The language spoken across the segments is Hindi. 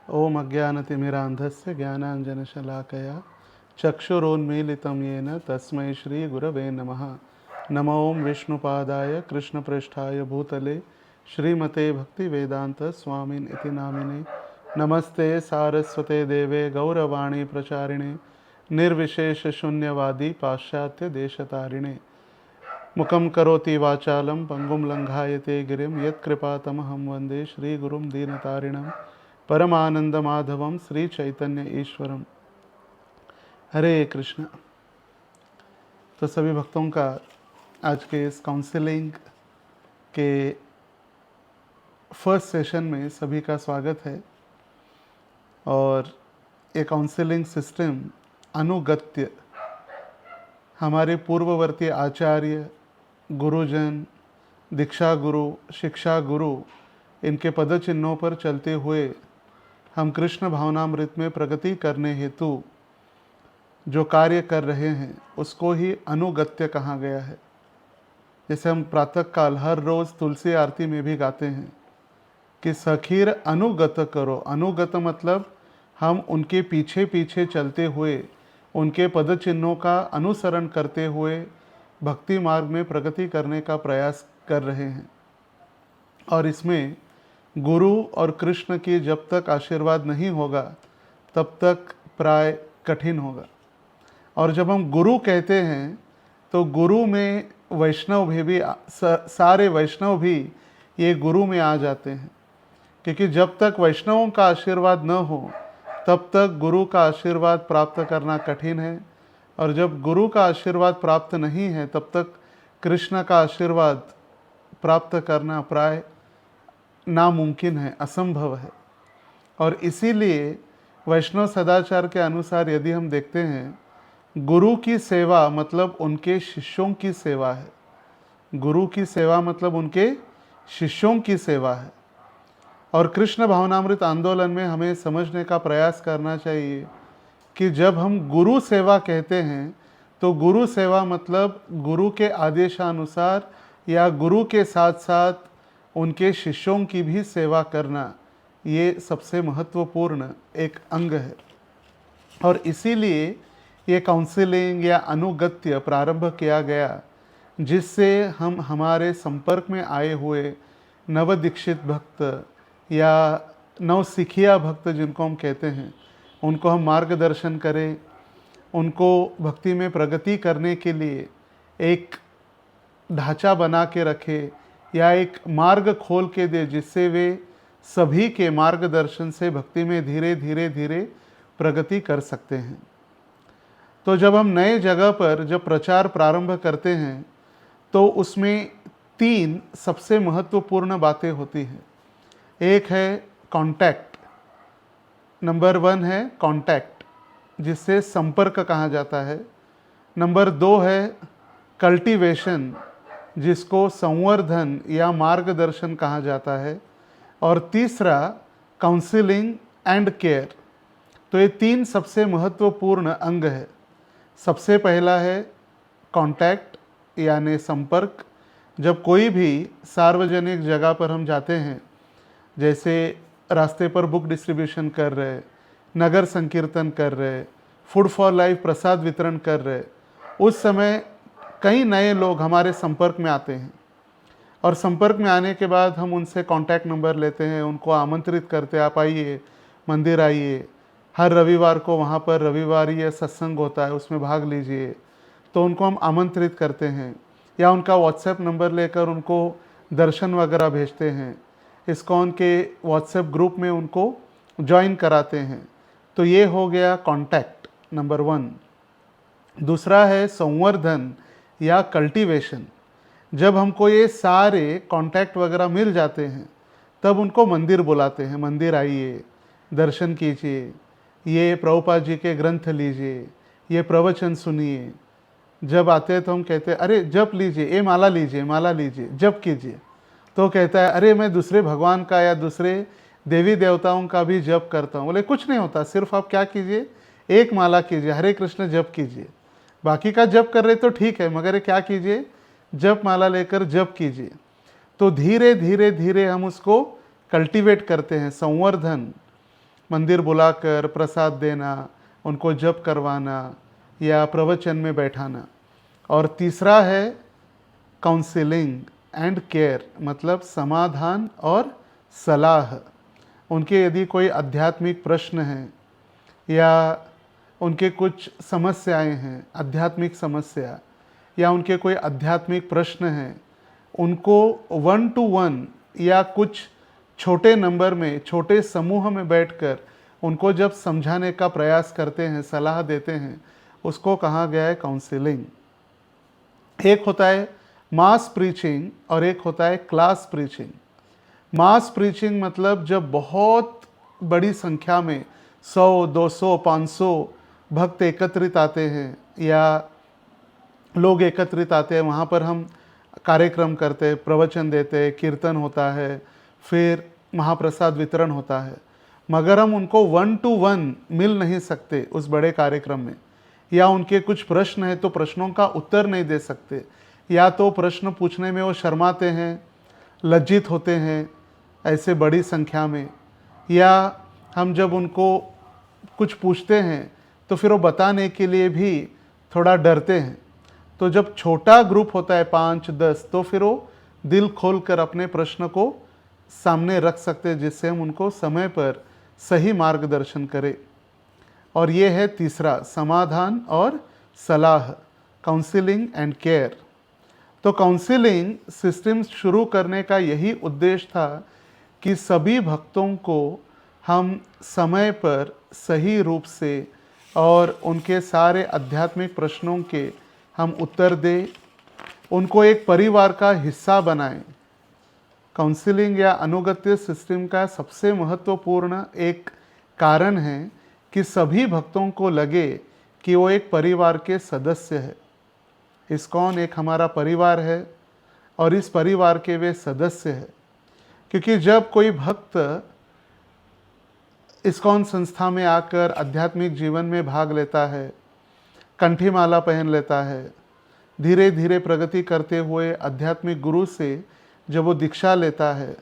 ओम अज्ञानतिमिरान्धस्य ज्ञानाञ्जनशलाकया चक्षुरोन्मीलितं येन तस्मै श्रीगुरवे नमः। नमो ओं विष्णुपादाय कृष्णपृष्ठाय भूतले श्रीमते भक्तिवेदांत स्वामिन् इति नामिने। नमस्ते सारस्वते देवे गौरवाणी प्रचारिणे निर्विशेष शून्यवादी पाश्चात्य देशतारिणे। मुखं करोति वाचालं पंगुं लंघायते गिरिं यत्कृपातमहं वन्दे श्रीगुरुं दीनतारिणं परमानंद माधवम श्री चैतन्य ईश्वरम। हरे कृष्ण। तो सभी भक्तों का आज के इस काउंसलिंग के फर्स्ट सेशन में सभी का स्वागत है। और ये काउंसलिंग सिस्टम अनुगत्य हमारे पूर्ववर्ती आचार्य, गुरुजन, दीक्षा गुरु, शिक्षा गुरु, इनके पद चिन्हों पर चलते हुए हम कृष्ण भावनामृत में प्रगति करने हेतु जो कार्य कर रहे हैं उसको ही अनुगत्य कहा गया है। जैसे हम प्रातःकाल हर रोज़ तुलसी आरती में भी गाते हैं कि सखीर अनुगत करो। अनुगत मतलब हम उनके पीछे पीछे चलते हुए उनके पद चिन्हों का अनुसरण करते हुए भक्ति मार्ग में प्रगति करने का प्रयास कर रहे हैं। और इसमें गुरु और कृष्ण की जब तक आशीर्वाद नहीं होगा तब तक प्राय कठिन होगा। और जब हम गुरु कहते हैं तो गुरु में वैष्णव भी सारे वैष्णव भी ये गुरु में आ जाते हैं, क्योंकि जब तक वैष्णवों का आशीर्वाद न हो तब तक गुरु का आशीर्वाद प्राप्त करना कठिन है। और जब गुरु का आशीर्वाद प्राप्त नहीं है तब तक कृष्ण का आशीर्वाद प्राप्त करना प्राय नामुमकिन है, असंभव है। और इसीलिए वैष्णव सदाचार के अनुसार यदि हम देखते हैं, गुरु की सेवा मतलब उनके शिष्यों की सेवा है। गुरु की सेवा मतलब उनके शिष्यों की सेवा है। और कृष्ण भावनामृत आंदोलन में हमें समझने का प्रयास करना चाहिए कि जब हम गुरु सेवा कहते हैं तो गुरु सेवा मतलब गुरु के आदेशानुसार या गुरु के साथ साथ उनके शिष्यों की भी सेवा करना, ये सबसे महत्वपूर्ण एक अंग है। और इसीलिए ये काउंसलिंग या अनुगत्य प्रारंभ किया गया, जिससे हम हमारे संपर्क में आए हुए नवदीक्षित भक्त या नवसिखिया भक्त जिनको हम कहते हैं, उनको हम मार्गदर्शन करें, उनको भक्ति में प्रगति करने के लिए एक ढांचा बना के रखें या एक मार्ग खोल के दे, जिससे वे सभी के मार्गदर्शन से भक्ति में धीरे धीरे धीरे प्रगति कर सकते हैं। तो जब हम नए जगह पर जब प्रचार प्रारंभ करते हैं तो उसमें 3 सबसे महत्वपूर्ण बातें होती हैं। एक है कांटेक्ट, नंबर 1 है कांटेक्ट, जिससे संपर्क कहा जाता है। नंबर 2 है कल्टीवेशन, जिसको संवर्धन या मार्गदर्शन कहा जाता है। और तीसरा काउंसलिंग एंड केयर। तो ये 3 सबसे महत्वपूर्ण अंग है। सबसे पहला है कांटेक्ट यानी संपर्क। जब कोई भी सार्वजनिक जगह पर हम जाते हैं, जैसे रास्ते पर बुक डिस्ट्रीब्यूशन कर रहे, नगर संकीर्तन कर रहे, फूड फॉर लाइफ प्रसाद वितरण कर रहे, उस समय कई नए लोग हमारे संपर्क में आते हैं। और संपर्क में आने के बाद हम उनसे कांटेक्ट नंबर लेते हैं, उनको आमंत्रित करते, आप आइए, मंदिर आइए, हर रविवार को वहाँ पर रविवारी सत्संग होता है, उसमें भाग लीजिए। तो उनको हम आमंत्रित करते हैं या उनका व्हाट्सएप नंबर लेकर उनको दर्शन वगैरह भेजते हैं, इस्कॉन के व्हाट्सएप ग्रुप में उनको ज्वाइन कराते हैं। तो ये हो गया कांटेक्ट नंबर 1। दूसरा है संवर्धन या कल्टीवेशन। जब हमको ये सारे कांटेक्ट वगैरह मिल जाते हैं तब उनको मंदिर बुलाते हैं, मंदिर आइए, दर्शन कीजिए, ये प्रभुपाद जी के ग्रंथ लीजिए, ये प्रवचन सुनिए। जब आते हैं तो हम कहते हैं अरे जप लीजिए, ये माला लीजिए, माला लीजिए, जप कीजिए। तो कहता है अरे मैं दूसरे भगवान का या दूसरे देवी देवताओं का भी जप करता हूँ। बोले कुछ नहीं होता, सिर्फ आप क्या कीजिए, एक माला कीजिए, हरे कृष्ण जप कीजिए। बाकी का जप कर रहे तो ठीक है, मगर क्या कीजिए, जप माला लेकर जप कीजिए। तो धीरे धीरे धीरे हम उसको कल्टीवेट करते हैं, संवर्धन मंदिर बुलाकर प्रसाद देना, उनको जप करवाना या प्रवचन में बैठाना। और तीसरा है काउंसलिंग एंड केयर, मतलब समाधान और सलाह। उनके यदि कोई आध्यात्मिक प्रश्न हैं या उनके कुछ समस्याएं हैं, आध्यात्मिक समस्या, या उनके कोई आध्यात्मिक प्रश्न हैं, उनको 1 to 1 या कुछ छोटे नंबर में, छोटे समूह में बैठकर उनको जब समझाने का प्रयास करते हैं, सलाह देते हैं, उसको कहा गया है काउंसलिंग। एक होता है मास प्रीचिंग और एक होता है क्लास प्रीचिंग। मास प्रीचिंग मतलब जब बहुत बड़ी संख्या में 100, 200, 500 भक्त एकत्रित आते हैं या लोग एकत्रित आते हैं, वहाँ पर हम कार्यक्रम करते हैं, प्रवचन देते हैं, कीर्तन होता है, फिर महाप्रसाद वितरण होता है। मगर हम उनको 1 to 1 मिल नहीं सकते उस बड़े कार्यक्रम में, या उनके कुछ प्रश्न हैं तो प्रश्नों का उत्तर नहीं दे सकते, या तो प्रश्न पूछने में वो शर्माते हैं, लज्जित होते हैं ऐसे बड़ी संख्या में, या हम जब उनको कुछ पूछते हैं तो फिर वो बताने के लिए भी थोड़ा डरते हैं। तो जब छोटा ग्रुप होता है 5-10, तो फिर वो दिल खोल कर अपने प्रश्न को सामने रख सकते हैं, जिससे हम उनको समय पर सही मार्गदर्शन करें। और ये है तीसरा, समाधान और सलाह, काउंसलिंग एंड केयर। तो काउंसलिंग सिस्टम शुरू करने का यही उद्देश्य था कि सभी भक्तों को हम समय पर सही रूप से और उनके सारे आध्यात्मिक प्रश्नों के हम उत्तर दें, उनको एक परिवार का हिस्सा बनाएं। काउंसलिंग या अनुगत्य सिस्टम का सबसे महत्वपूर्ण एक कारण है कि सभी भक्तों को लगे कि वो एक परिवार के सदस्य है। इस्कॉन एक हमारा परिवार है और इस परिवार के वे सदस्य हैं। क्योंकि जब कोई भक्त इस्कॉन संस्था में आकर आध्यात्मिक जीवन में भाग लेता है, कंठी माला पहन लेता है, धीरे धीरे प्रगति करते हुए आध्यात्मिक गुरु से जब वो दीक्षा लेता है,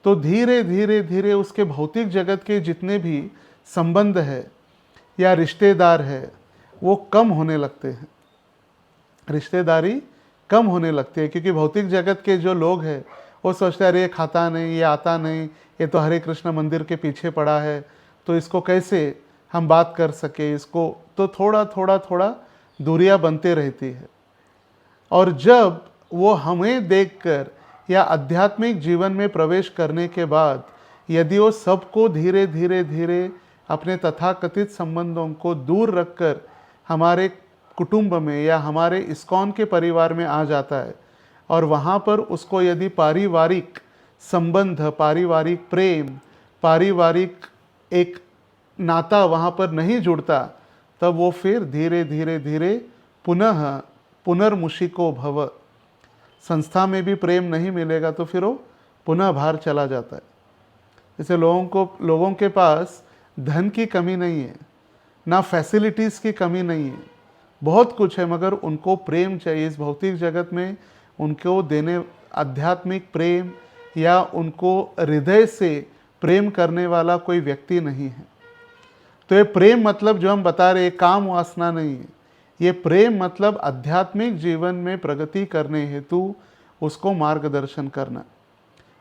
तो धीरे धीरे धीरे उसके भौतिक जगत के जितने भी संबंध है या रिश्तेदार है वो कम होने लगते हैं, रिश्तेदारी कम होने लगती है। क्योंकि भौतिक जगत के जो लोग हैं वो सोचते हैं अरे ये खाता नहीं, ये आता नहीं, ये तो हरे कृष्ण मंदिर के पीछे पड़ा है, तो इसको कैसे हम बात कर सके, इसको तो थोड़ा दूरियां बनते रहती है। और जब वो हमें देखकर या आध्यात्मिक जीवन में प्रवेश करने के बाद यदि वो सबको धीरे धीरे धीरे अपने तथाकथित संबंधों को दूर रखकर हमारे कुटुंब में या हमारे इस्कॉन के परिवार में आ जाता है, और वहाँ पर उसको यदि पारिवारिक संबंध, पारिवारिक प्रेम, पारिवारिक एक नाता वहाँ पर नहीं जुड़ता, तब वो फिर धीरे धीरे धीरे पुनर्मुषिको भव, संस्था में भी प्रेम नहीं मिलेगा तो फिर वो पुनः बाहर चला जाता है। जैसे लोगों के पास धन की कमी नहीं है, ना फैसिलिटीज़ की कमी नहीं है, बहुत कुछ है, मगर उनको प्रेम चाहिए। इस भौतिक जगत में उनको देने आध्यात्मिक प्रेम या उनको हृदय से प्रेम करने वाला कोई व्यक्ति नहीं है। तो ये प्रेम मतलब जो हम बता रहे काम वासना नहीं है, ये प्रेम मतलब आध्यात्मिक जीवन में प्रगति करने हेतु उसको मार्गदर्शन करना।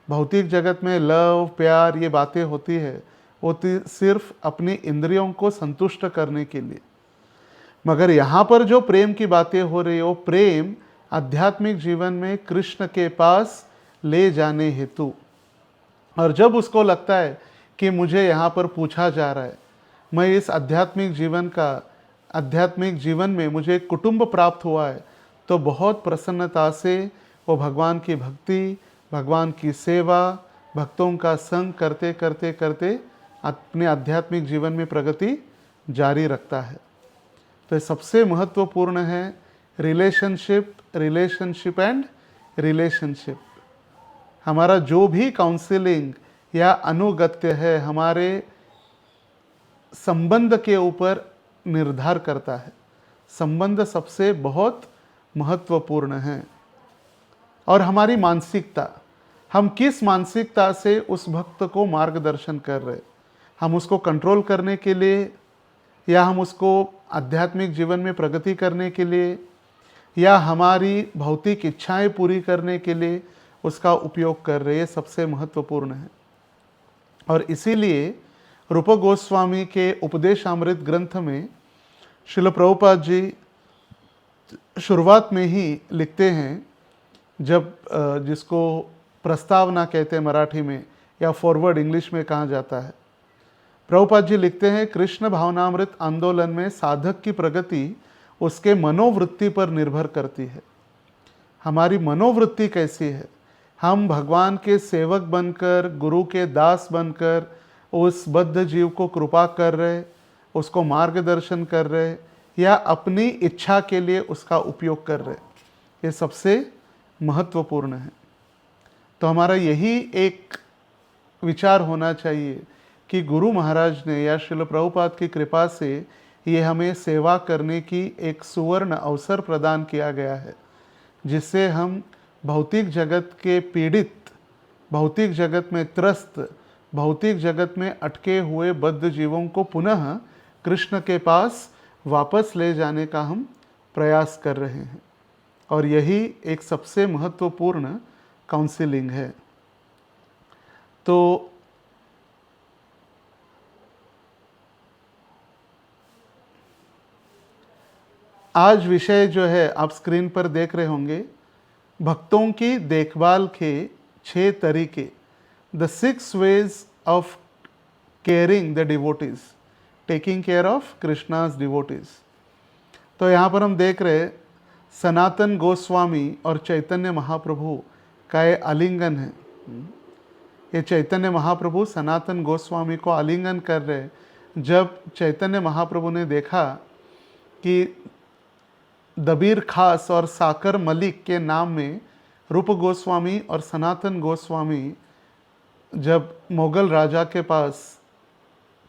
भौतिक जगत में लव प्यार ये बातें होती है वो सिर्फ अपनी इंद्रियों को संतुष्ट करने के लिए, मगर यहाँ पर जो प्रेम की बातें हो रही है वो प्रेम आध्यात्मिक जीवन में कृष्ण के पास ले जाने हेतु। और जब उसको लगता है कि मुझे यहाँ पर पूछा जा रहा है, मैं इस आध्यात्मिक जीवन में मुझे एक कुटुंब प्राप्त हुआ है, तो बहुत प्रसन्नता से वो भगवान की भक्ति, भगवान की सेवा, भक्तों का संग करते करते करते अपने आध्यात्मिक जीवन में प्रगति जारी रखता है। तो सबसे महत्वपूर्ण है रिलेशनशिप एंड रिलेशनशिप। हमारा जो भी काउंसलिंग या अनुगत्य है हमारे संबंध के ऊपर निर्धार करता है। संबंध सबसे बहुत महत्वपूर्ण है। और हमारी मानसिकता, हम किस मानसिकता से उस भक्त को मार्गदर्शन कर रहे। हम उसको कंट्रोल करने के लिए, या हम उसको आध्यात्मिक जीवन में प्रगति करने के लिए, या हमारी भौतिक इच्छाएं पूरी करने के लिए उसका उपयोग कर रहे हैं, सबसे महत्वपूर्ण है। और इसीलिए रूप गोस्वामी के उपदेशामृत ग्रंथ में श्रील प्रभुपाद जी शुरुआत में ही लिखते हैं, जब जिसको प्रस्तावना कहते हैं मराठी में, या फॉरवर्ड इंग्लिश में कहा जाता है, प्रभुपाद जी लिखते हैं, कृष्ण भावनामृत आंदोलन में साधक की प्रगति उसके मनोवृत्ति पर निर्भर करती है। हमारी मनोवृत्ति कैसी है, हम भगवान के सेवक बनकर, गुरु के दास बनकर उस बद्ध जीव को कृपा कर रहे, उसको मार्गदर्शन कर रहे, या अपनी इच्छा के लिए उसका उपयोग कर रहे, ये सबसे महत्वपूर्ण है। तो हमारा यही एक विचार होना चाहिए कि गुरु महाराज ने या श्रील प्रभुपाद की कृपा से ये हमें सेवा करने की एक सुवर्ण अवसर प्रदान किया गया है, जिससे हम भौतिक जगत के पीड़ित, भौतिक जगत में त्रस्त, भौतिक जगत में अटके हुए बद्ध जीवों को पुनः कृष्ण के पास वापस ले जाने का हम प्रयास कर रहे हैं। और यही एक सबसे महत्वपूर्ण काउंसलिंग है। तो आज विषय जो है आप स्क्रीन पर देख रहे होंगे, भक्तों की देखभाल के 6 तरीके, the 6 ways of caring the devotees, taking care of Krishna's devotees. तो यहाँ पर हम देख रहे सनातन गोस्वामी और चैतन्य महाप्रभु का ये आलिंगन है। ये चैतन्य महाप्रभु सनातन गोस्वामी को आलिंगन कर रहे। जब चैतन्य महाप्रभु ने देखा कि दबीर खास और साकर मलिक के नाम में रूप गोस्वामी और सनातन गोस्वामी जब मुगल राजा के पास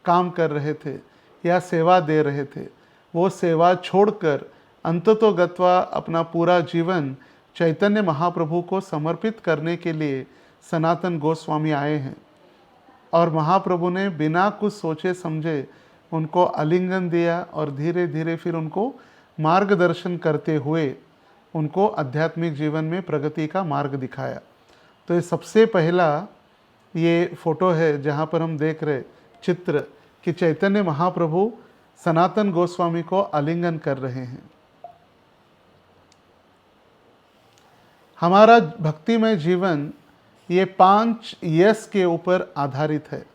काम कर रहे थे या सेवा दे रहे थे, वो सेवा छोड़कर अंततोगत्वा अपना पूरा जीवन चैतन्य महाप्रभु को समर्पित करने के लिए सनातन गोस्वामी आए हैं। और महाप्रभु ने बिना कुछ सोचे समझे उनको आलिंगन दिया और धीरे धीरे फिर उनको मार्गदर्शन करते हुए उनको आध्यात्मिक जीवन में प्रगति का मार्ग दिखाया। तो ये सबसे पहला ये फोटो है जहाँ पर हम देख रहे चित्र कि चैतन्य महाप्रभु सनातन गोस्वामी को आलिंगन कर रहे हैं। हमारा भक्तिमय जीवन ये 5 यस के ऊपर आधारित है।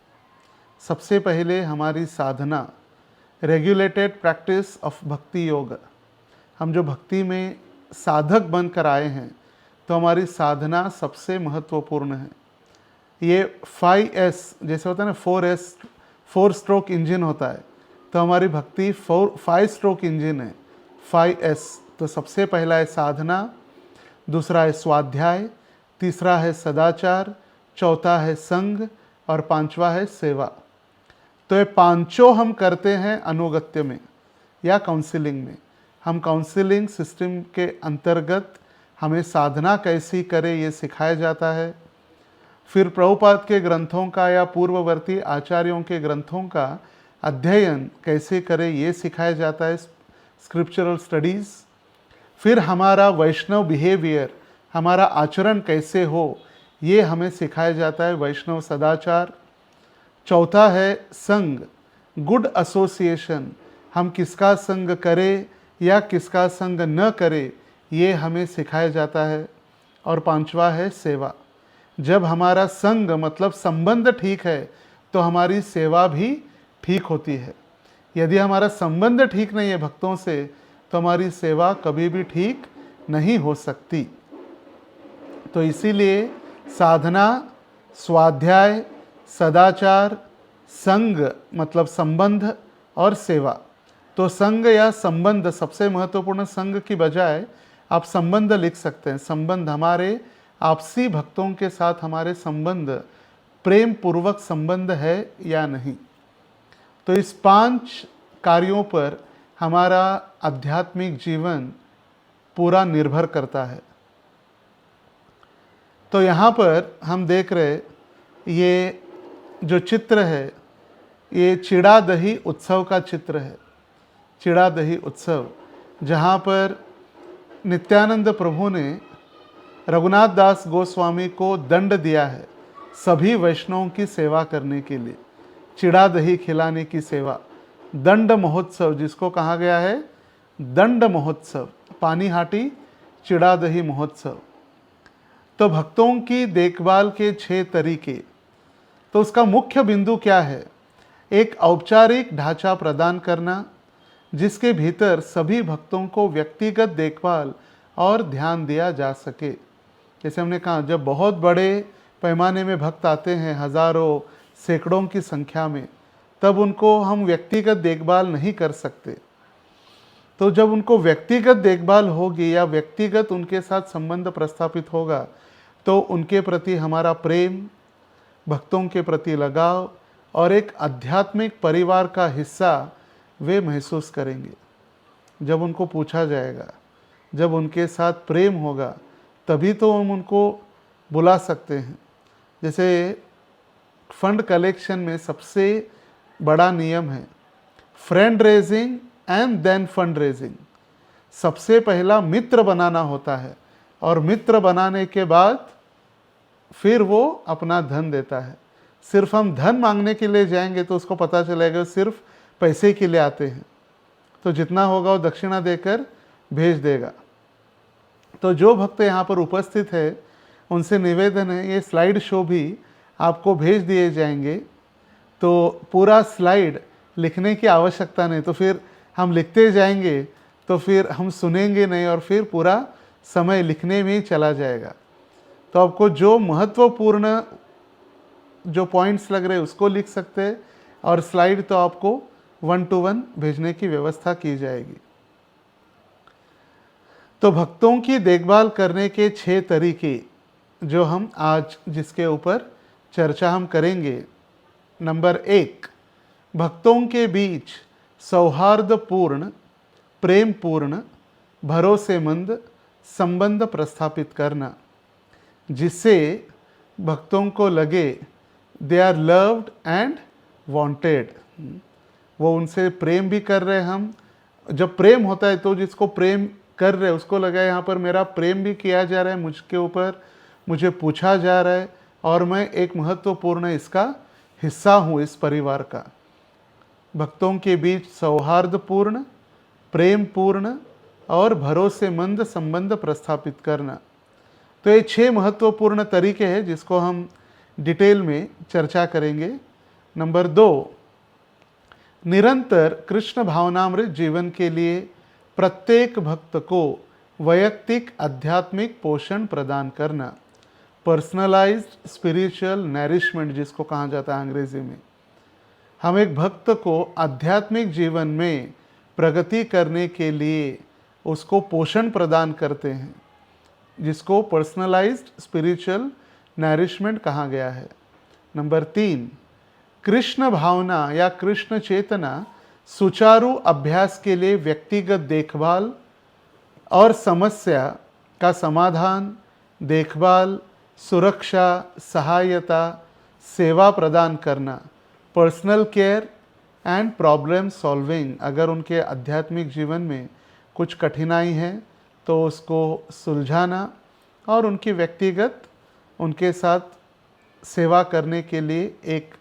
सबसे पहले हमारी साधना, रेगुलेटेड प्रैक्टिस ऑफ भक्ति योग। हम जो भक्ति में साधक बनकर आए हैं, तो हमारी साधना सबसे महत्वपूर्ण है। ये 5S जैसे होता है ना, 4S 4 स्ट्रोक इंजन होता है, तो हमारी भक्ति 5 स्ट्रोक इंजन है, 5S। तो सबसे पहला है साधना, दूसरा है स्वाध्याय, तीसरा है सदाचार, चौथा है संग और 5वां है सेवा। तो ये पांचों हम करते हैं अनुगत्य में या काउंसलिंग में। हम काउंसलिंग सिस्टम के अंतर्गत हमें साधना कैसी करें ये सिखाया जाता है। फिर प्रभुपाद के ग्रंथों का या पूर्ववर्ती आचार्यों के ग्रंथों का अध्ययन कैसे करें ये सिखाया जाता है, स्क्रिप्चरल स्टडीज़। फिर हमारा वैष्णव बिहेवियर, हमारा आचरण कैसे हो ये हमें सिखाया जाता है, वैष्णव सदाचार। चौथा है संग, गुड एसोसिएशन, हम किसका संग करें या किसका संग न करें ये हमें सिखाया जाता है। और 5वां है सेवा। जब हमारा संग मतलब संबंध ठीक है तो हमारी सेवा भी ठीक होती है। यदि हमारा संबंध ठीक नहीं है भक्तों से, तो हमारी सेवा कभी भी ठीक नहीं हो सकती। तो इसीलिए साधना, स्वाध्याय, सदाचार, संग मतलब संबंध और सेवा। तो संग या संबंध, सबसे महत्वपूर्ण संग की बजाय आप संबंध लिख सकते हैं। संबंध हमारे आपसी भक्तों के साथ हमारे संबंध प्रेम पूर्वक संबंध है या नहीं। तो इस 5 कार्यों पर हमारा आध्यात्मिक जीवन पूरा निर्भर करता है। तो यहाँ पर हम देख रहे ये जो चित्र है, ये चिड़ा दही उत्सव का चित्र है। चिड़ा दही उत्सव, जहाँ पर नित्यानंद प्रभु ने रघुनाथ दास गोस्वामी को दंड दिया है सभी वैष्णवों की सेवा करने के लिए, चिड़ा दही खिलाने की सेवा। दंड महोत्सव जिसको कहा गया है दंड महोत्सव, पानीहाटी चिड़ा दही महोत्सव। तो भक्तों की देखभाल के 6 तरीके, तो उसका मुख्य बिंदु क्या है? एक औपचारिक ढांचा प्रदान करना जिसके भीतर सभी भक्तों को व्यक्तिगत देखभाल और ध्यान दिया जा सके। जैसे हमने कहा, जब बहुत बड़े पैमाने में भक्त आते हैं, हजारों सैकड़ों की संख्या में, तब उनको हम व्यक्तिगत देखभाल नहीं कर सकते। तो जब उनको व्यक्तिगत देखभाल होगी या व्यक्तिगत उनके साथ संबंध प्रस्थापित होगा, तो उनके प्रति हमारा प्रेम, भक्तों के प्रति लगाव और एक आध्यात्मिक परिवार का हिस्सा वे महसूस करेंगे। जब उनको पूछा जाएगा, जब उनके साथ प्रेम होगा, तभी तो हम उनको बुला सकते हैं। जैसे फंड कलेक्शन में सबसे बड़ा नियम है friend raising and then fund raising. सबसे पहला मित्र बनाना होता है और मित्र बनाने के बाद फिर वो अपना धन देता है। सिर्फ हम धन मांगने के लिए जाएंगे तो उसको पता चलेगा सिर्फ पैसे के लिए आते हैं, तो जितना होगा वो दक्षिणा देकर भेज देगा। तो जो भक्त यहाँ पर उपस्थित है उनसे निवेदन है, ये स्लाइड शो भी आपको भेज दिए जाएंगे, तो पूरा स्लाइड लिखने की आवश्यकता नहीं। तो फिर हम लिखते जाएंगे तो फिर हम सुनेंगे नहीं और फिर पूरा समय लिखने में ही चला जाएगा। तो आपको जो महत्वपूर्ण जो पॉइंट्स लग रहे हैं उसको लिख सकते हैं और स्लाइड तो आपको 1 to 1 भेजने की व्यवस्था की जाएगी। तो भक्तों की देखभाल करने के 6 तरीके जो हम आज जिसके ऊपर चर्चा हम करेंगे। नंबर 1, भक्तों के बीच सौहार्दपूर्ण, प्रेमपूर्ण, भरोसेमंद संबंध प्रस्थापित करना, जिससे भक्तों को लगे they are loved and wanted. वो उनसे प्रेम भी कर रहे हैं। हम जब प्रेम होता है तो जिसको प्रेम कर रहे हैं उसको लगा यहाँ पर मेरा प्रेम भी किया जा रहा है, मुझके ऊपर मुझे पूछा जा रहा है और मैं एक महत्वपूर्ण इसका हिस्सा हूँ, इस परिवार का। भक्तों के बीच सौहार्दपूर्ण, प्रेमपूर्ण और भरोसेमंद संबंध प्रस्थापित करना। तो ये 6 महत्वपूर्ण तरीके हैं जिसको हम डिटेल में चर्चा करेंगे। नंबर 2, निरंतर कृष्ण भावनामृत जीवन के लिए प्रत्येक भक्त को वैयक्तिक आध्यात्मिक पोषण प्रदान करना, पर्सनलाइज्ड स्पिरिचुअल नरिशमेंट जिसको कहा जाता है अंग्रेजी में। हम एक भक्त को आध्यात्मिक जीवन में प्रगति करने के लिए उसको पोषण प्रदान करते हैं, जिसको पर्सनलाइज्ड स्पिरिचुअल नरिशमेंट कहा गया है। नंबर 3, कृष्ण भावना या कृष्ण चेतना सुचारू अभ्यास के लिए व्यक्तिगत देखभाल और समस्या का समाधान, देखभाल, सुरक्षा, सहायता, सेवा प्रदान करना, personal care and problem solving. अगर उनके आध्यात्मिक जीवन में कुछ कठिनाई है तो उसको सुलझाना और उनकी व्यक्तिगत उनके साथ सेवा करने के लिए एक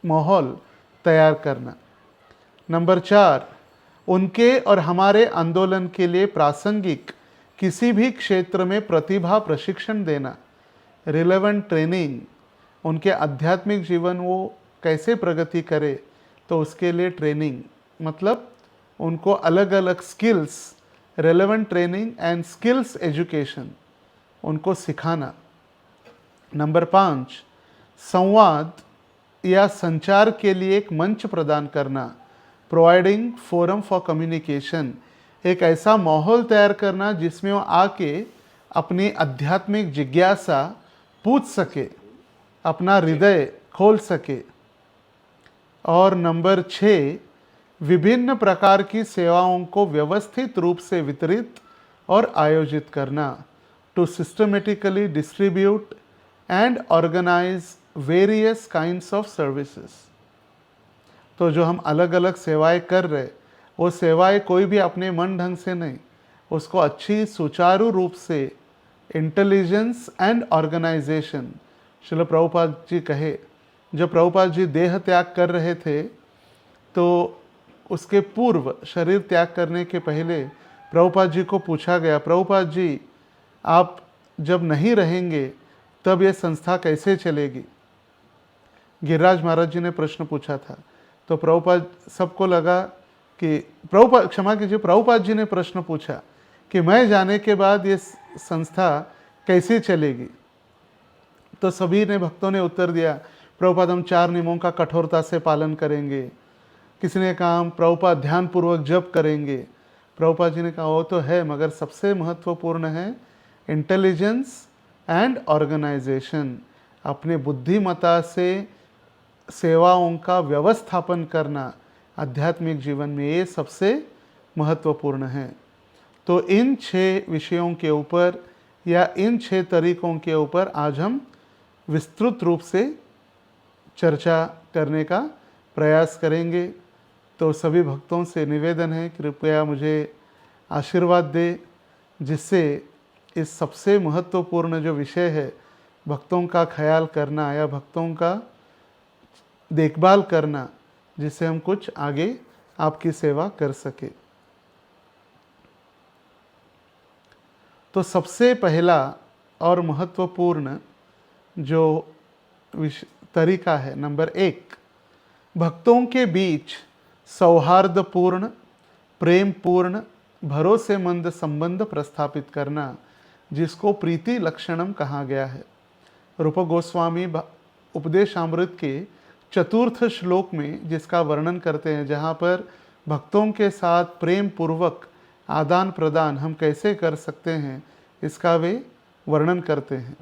माहौल तैयार करना। नंबर 4, उनके और हमारे आंदोलन के लिए प्रासंगिक किसी भी क्षेत्र में प्रतिभा प्रशिक्षण देना, रिलेवेंट ट्रेनिंग। उनके आध्यात्मिक जीवन वो कैसे प्रगति करे तो उसके लिए ट्रेनिंग, मतलब उनको अलग अलग skills, relevant training and skills education उनको सिखाना। नंबर 5, संवाद या संचार के लिए एक मंच प्रदान करना, प्रोवाइडिंग फोरम फॉर कम्युनिकेशन। एक ऐसा माहौल तैयार करना जिसमें वो आके अपनी आध्यात्मिक जिज्ञासा पूछ सके, अपना हृदय खोल सके। और नंबर 6, विभिन्न प्रकार की सेवाओं को व्यवस्थित रूप से वितरित और आयोजित करना, to systematically distribute and organise various kinds of services. तो जो हम अलग अलग सेवाएं कर रहे, वो सेवाएं कोई भी अपने मन ढंग से नहीं, उसको अच्छी सुचारू रूप से intelligence and organisation, Srila Prabhupad ji कहे, जब प्रभुपाद जी देह त्याग कर रहे थे तो उसके पूर्व, शरीर त्याग करने के पहले प्रभुपाद जी को पूछा गया, प्रभुपाद जी आप जब नहीं रहेंगे तब ये संस्था कैसे चलेगी? गिरिराज महाराज जी ने प्रश्न पूछा था। तो प्रभुपाद, सबको लगा कि प्रभुपाद, क्षमा कीजिए, प्रभुपाद जी ने प्रश्न पूछा कि मैं जाने के बाद ये संस्था कैसे चलेगी? तो सभी ने, भक्तों ने उत्तर दिया, प्रभुपाद हम 4 नियमों का कठोरता से पालन करेंगे। किसी ने कहा हम प्रभुपाद ध्यानपूर्वक जप करेंगे। प्रभुपाद जी ने कहा वो तो है, मगर सबसे महत्वपूर्ण है इंटेलिजेंस एंड ऑर्गेनाइजेशन। अपने बुद्धिमत्ता से सेवाओं का व्यवस्थापन करना आध्यात्मिक जीवन में, ये सबसे महत्वपूर्ण है। तो इन 6 विषयों के ऊपर या इन 6 तरीकों के ऊपर आज हम विस्तृत रूप से चर्चा करने का प्रयास करेंगे। तो सभी भक्तों से निवेदन है, कृपया मुझे आशीर्वाद दे, जिससे इस सबसे महत्वपूर्ण जो विषय है, भक्तों का ख्याल करना या भक्तों का देखभाल करना, जिससे हम कुछ आगे आपकी सेवा कर सके। तो सबसे पहला और महत्वपूर्ण जो तरीका है, नंबर 1, भक्तों के बीच सौहार्दपूर्ण, प्रेमपूर्ण, भरोसेमंद संबंध प्रस्थापित करना, जिसको प्रीति लक्षणम कहा गया है। रूप गोस्वामी उपदेशामृत के 4th श्लोक में जिसका वर्णन करते हैं, जहाँ पर भक्तों के साथ प्रेम पूर्वक आदान प्रदान हम कैसे कर सकते हैं, इसका वे वर्णन करते हैं।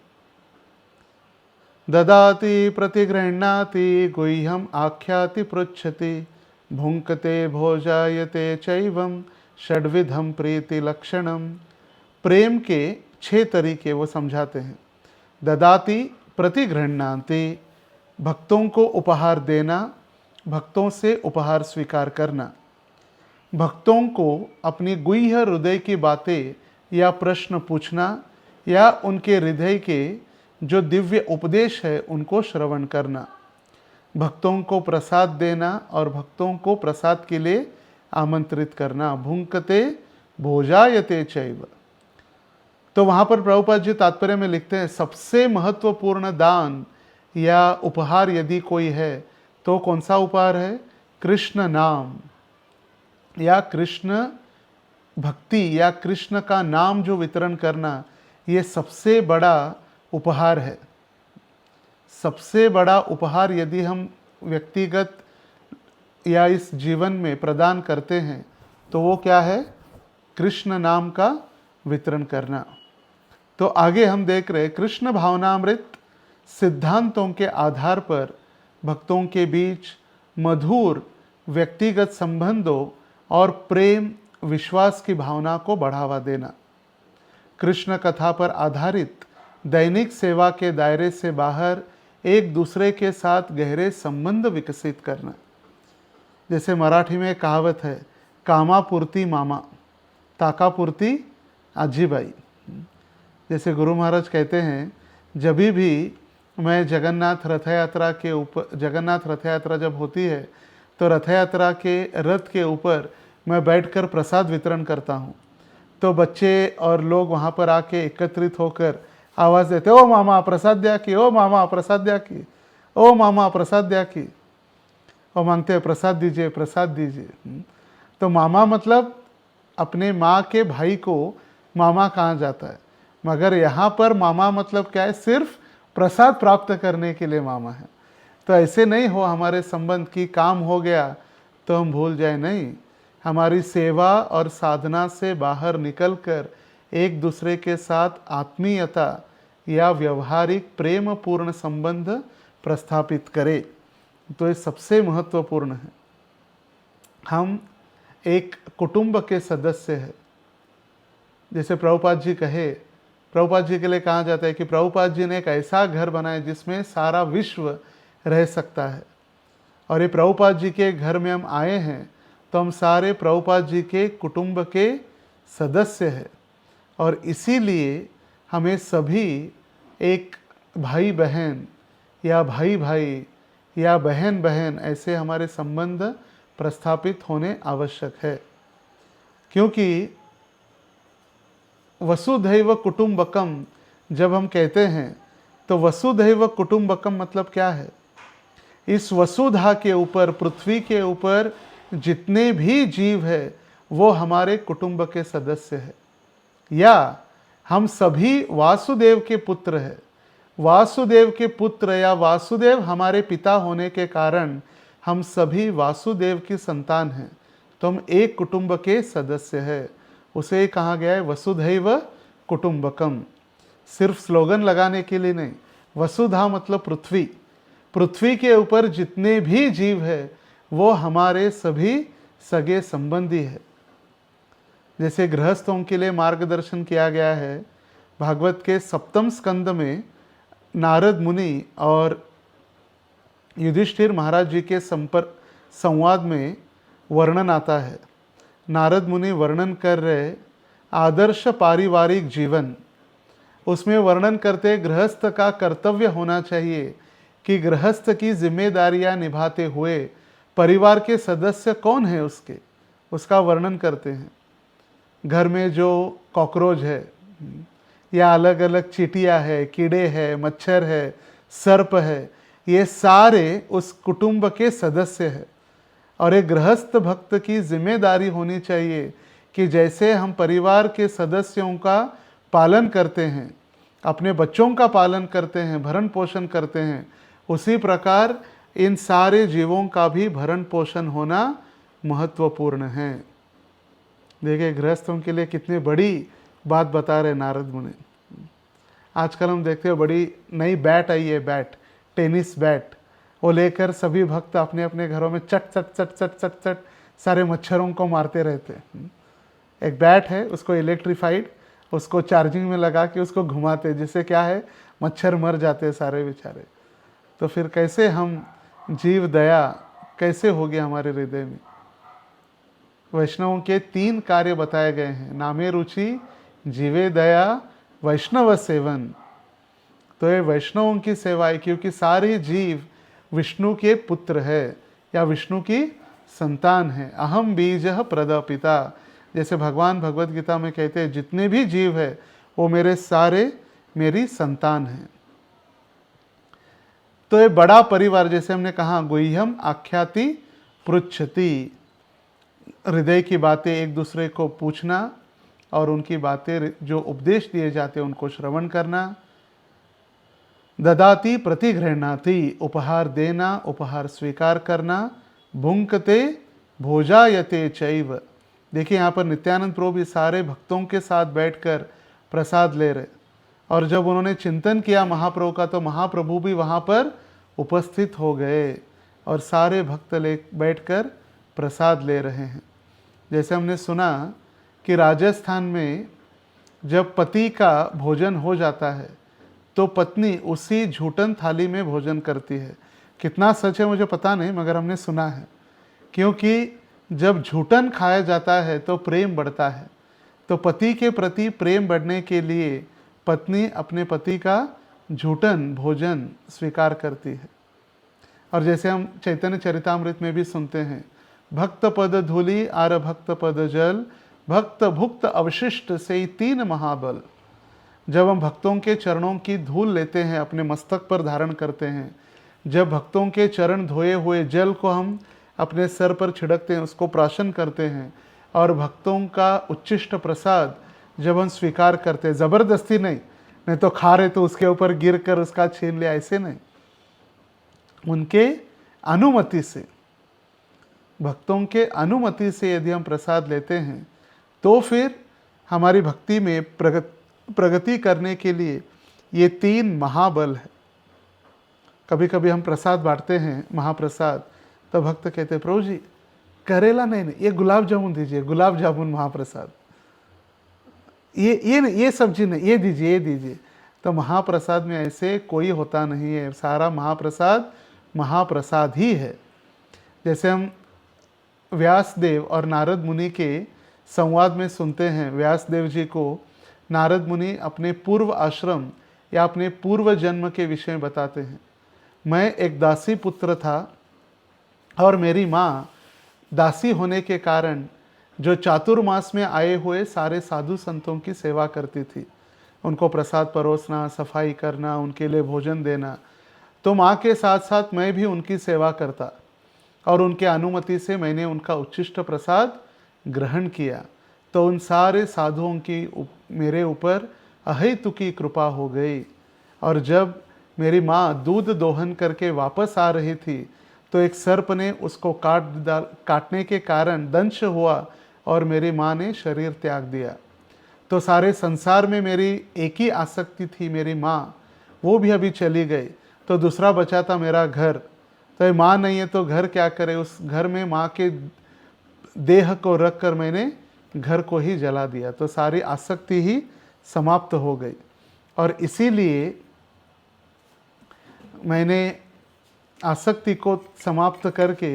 ददाति प्रतिगृह्णाति गुह्यम आख्याति पृच्छति भुंक्ते भोजायते चैवम षड्विधम प्रीति लक्षणम। प्रेम के 6 तरीके वो समझाते हैं। ददाति प्रतिगृह्णाति, भक्तों को उपहार देना, भक्तों से उपहार स्वीकार करना। भक्तों को अपनी गुह्य हृदय की बातें या प्रश्न पूछना, या उनके हृदय के जो दिव्य उपदेश है उनको श्रवण करना। भक्तों को प्रसाद देना और भक्तों को प्रसाद के लिए आमंत्रित करना। भुंक्ते भोजायते चैव। तो वहाँ पर प्रभुपाद जी तात्पर्य में लिखते हैं, सबसे महत्वपूर्ण दान या उपहार यदि कोई है तो कौन सा उपहार है? कृष्ण नाम या कृष्ण भक्ति या कृष्ण का नाम जो वितरण करना, ये सबसे बड़ा उपहार है। सबसे बड़ा उपहार यदि हम व्यक्तिगत या इस जीवन में प्रदान करते हैं तो वो क्या है? कृष्ण नाम का वितरण करना। तो आगे हम देख रहे, कृष्ण भावनामृत सिद्धांतों के आधार पर भक्तों के बीच मधुर व्यक्तिगत संबंधों और प्रेम विश्वास की भावना को बढ़ावा देना। कृष्ण कथा पर आधारित दैनिक सेवा के दायरे से बाहर एक दूसरे के साथ गहरे संबंध विकसित करना। जैसे मराठी में कहावत है, कामापुरती मामा, ताकापुरती आजीबाई। जैसे गुरु महाराज कहते हैं, जब भी मैं जगन्नाथ रथ यात्रा जब होती है तो रथ यात्रा के रथ के ऊपर मैं बैठकर प्रसाद वितरण करता हूँ। तो बच्चे और लोग वहाँ पर आके एकत्रित होकर आवाज़ देते, ओ मामा प्रसाद द्या की, ओ मामा प्रसाद द्या की, ओ मामा प्रसाद द्या की। और मांगते हैं प्रसाद दीजिए, प्रसाद दीजिए। तो मामा मतलब अपने माँ के भाई को मामा कहा जाता है, मगर यहाँ पर मामा मतलब क्या है? सिर्फ प्रसाद प्राप्त करने के लिए मामा है। तो ऐसे नहीं हो हमारे संबंध की, काम हो गया तो हम भूल जाए, नहीं। हमारी सेवा और साधना से बाहर निकलकर एक दूसरे के साथ आत्मीयता या व्यवहारिक प्रेमपूर्ण संबंध प्रस्थापित करें। तो ये सबसे महत्वपूर्ण है। हम एक कुटुंब के सदस्य हैं। जैसे प्रभुपाद जी कहे, प्रभुपाद जी के लिए कहा जाता है कि प्रभुपाद जी ने एक ऐसा घर बनाया जिसमें सारा विश्व रह सकता है। और ये प्रभुपाद जी के घर में हम आए हैं तो हम सारे प्रभुपाद जी के कुटुंब के सदस्य हैं, और इसीलिए हमें सभी एक भाई बहन या भाई भाई या बहन बहन ऐसे हमारे संबंध प्रस्थापित होने आवश्यक है। क्योंकि वसुधैव कुटुंबकम जब हम कहते हैं तो वसुधैव कुटुंबकम मतलब क्या है? इस वसुधा के ऊपर, पृथ्वी के ऊपर जितने भी जीव है वो हमारे कुटुंब के सदस्य है, या हम सभी वासुदेव के पुत्र हैं। वासुदेव के पुत्र या वासुदेव हमारे पिता होने के कारण हम सभी वासुदेव की संतान हैं, तो हम एक कुटुंब के सदस्य हैं। उसे कहा गया है वसुधैव कुटुंबकम। सिर्फ स्लोगन लगाने के लिए नहीं, वसुधा मतलब पृथ्वी, पृथ्वी के ऊपर जितने भी जीव है वो हमारे सभी सगे संबंधी है। जैसे गृहस्थों के लिए मार्गदर्शन किया गया है, भागवत के 7वें स्कंद में नारद मुनि और युधिष्ठिर महाराज जी के संवाद में वर्णन आता है। नारद मुनि वर्णन कर रहे आदर्श पारिवारिक जीवन, उसमें वर्णन करते गृहस्थ का कर्तव्य होना चाहिए कि गृहस्थ की जिम्मेदारियां निभाते हुए परिवार के सदस्य कौन है उसका वर्णन करते हैं। घर में जो कॉकरोच है या अलग अलग चींटियाँ है, कीड़े है, मच्छर है, सर्प है, ये सारे उस कुटुंब के सदस्य हैं। और एक गृहस्थ भक्त की जिम्मेदारी होनी चाहिए कि जैसे हम परिवार के सदस्यों का पालन करते हैं, अपने बच्चों का पालन करते हैं, भरण पोषण करते हैं, उसी प्रकार इन सारे जीवों का भी भरण पोषण होना महत्वपूर्ण है। देखिए गृहस्थों के लिए कितनी बड़ी बात बता रहे नारद मुनि। आजकल हम देखते हैं बड़ी नई बैट आई है, बैट, टेनिस बैट, वो लेकर सभी भक्त अपने अपने घरों में चट चट चट चट चट चट सारे मच्छरों को मारते रहते हैं। एक बैट है, उसको इलेक्ट्रीफाइड, उसको चार्जिंग में लगा के उसको घुमाते, जिससे क्या है, मच्छर मर जाते हैं सारे बेचारे। तो फिर कैसे हम जीव दया कैसे होगी हमारे हृदय में? वैष्णवों के 3 कार्य बताए गए हैं, नामे रुचि, जीवे दया, वैष्णव सेवन। तो ये वैष्णवों की सेवा है, क्योंकि सारे जीव विष्णु के पुत्र है या विष्णु की संतान है। अहम बीज प्रदपिता, जैसे भगवान भगवत गीता में कहते हैं जितने भी जीव है वो मेरी संतान है। तो ये बड़ा परिवार, जैसे हमने कहा, गुह्यम आख्याति पृच्छति, हृदय की बातें एक दूसरे को पूछना और उनकी बातें जो उपदेश दिए जाते हैं उनको श्रवण करना। ददाति प्रतिगृह्णाति, उपहार देना, उपहार स्वीकार करना। भुंक्ते भोजायते चैव, देखिए यहाँ पर नित्यानंद प्रभु भी सारे भक्तों के साथ बैठकर प्रसाद ले रहे, और जब उन्होंने चिंतन किया महाप्रभु का तो महाप्रभु भी वहाँ पर उपस्थित हो गए और सारे भक्त बैठकर प्रसाद ले रहे हैं। जैसे हमने सुना कि राजस्थान में जब पति का भोजन हो जाता है तो पत्नी उसी झूठन थाली में भोजन करती है। कितना सच है मुझे पता नहीं, मगर हमने सुना है। क्योंकि जब झूठन खाया जाता है तो प्रेम बढ़ता है, तो पति के प्रति प्रेम बढ़ने के लिए पत्नी अपने पति का झूठन भोजन स्वीकार करती है। और जैसे हम चैतन्य चरितामृत में भी सुनते हैं, भक्त पद धूलि आर भक्त पद जल, भक्त भुक्त अवशिष्ट से 3 महाबल। जब हम भक्तों के चरणों की धूल लेते हैं, अपने मस्तक पर धारण करते हैं, जब भक्तों के चरण धोए हुए जल को हम अपने सर पर छिड़कते हैं, उसको प्राशन करते हैं, और भक्तों का उच्छिष्ट प्रसाद जब हम स्वीकार करते हैं, ज़बरदस्ती नहीं तो खा रहे तो उसके ऊपर गिर कर उसका छीन लिया, ऐसे नहीं, उनके अनुमति से, भक्तों के अनुमति से यदि हम प्रसाद लेते हैं तो फिर हमारी भक्ति में प्रगति करने के लिए ये 3 महाबल है। कभी कभी हम प्रसाद बांटते हैं, महाप्रसाद, तो भक्त कहते हैं प्रभु जी करेला नहीं, ये गुलाब जामुन दीजिए, गुलाब जामुन महाप्रसाद, ये सब्जी नहीं, ये दीजिए। तो महाप्रसाद में ऐसे कोई होता नहीं है, सारा महाप्रसाद ही है। जैसे हम व्यासदेव और नारद मुनि के संवाद में सुनते हैं, व्यासदेव जी को नारद मुनि अपने पूर्व आश्रम या अपने पूर्व जन्म के विषय में बताते हैं। मैं एक दासी पुत्र था और मेरी माँ दासी होने के कारण जो चातुर्मास में आए हुए सारे साधु संतों की सेवा करती थी, उनको प्रसाद परोसना, सफाई करना, उनके लिए भोजन देना। तो माँ के साथ साथ मैं भी उनकी सेवा करता और उनके अनुमति से मैंने उनका उच्छिष्ट प्रसाद ग्रहण किया। तो उन सारे साधुओं की मेरे ऊपर अहेतुकी कृपा हो गई। और जब मेरी माँ दूध दोहन करके वापस आ रही थी तो एक सर्प ने उसको काटने के कारण दंश हुआ और मेरी माँ ने शरीर त्याग दिया। तो सारे संसार में मेरी एक ही आसक्ति थी, मेरी माँ, वो भी अभी चली गई। तो दूसरा बचा था मेरा घर। तो ये माँ नहीं है तो घर क्या करे, उस घर में माँ के देह को रख कर मैंने घर को ही जला दिया। तो सारी आसक्ति ही समाप्त हो गई। और इसीलिए मैंने आसक्ति को समाप्त करके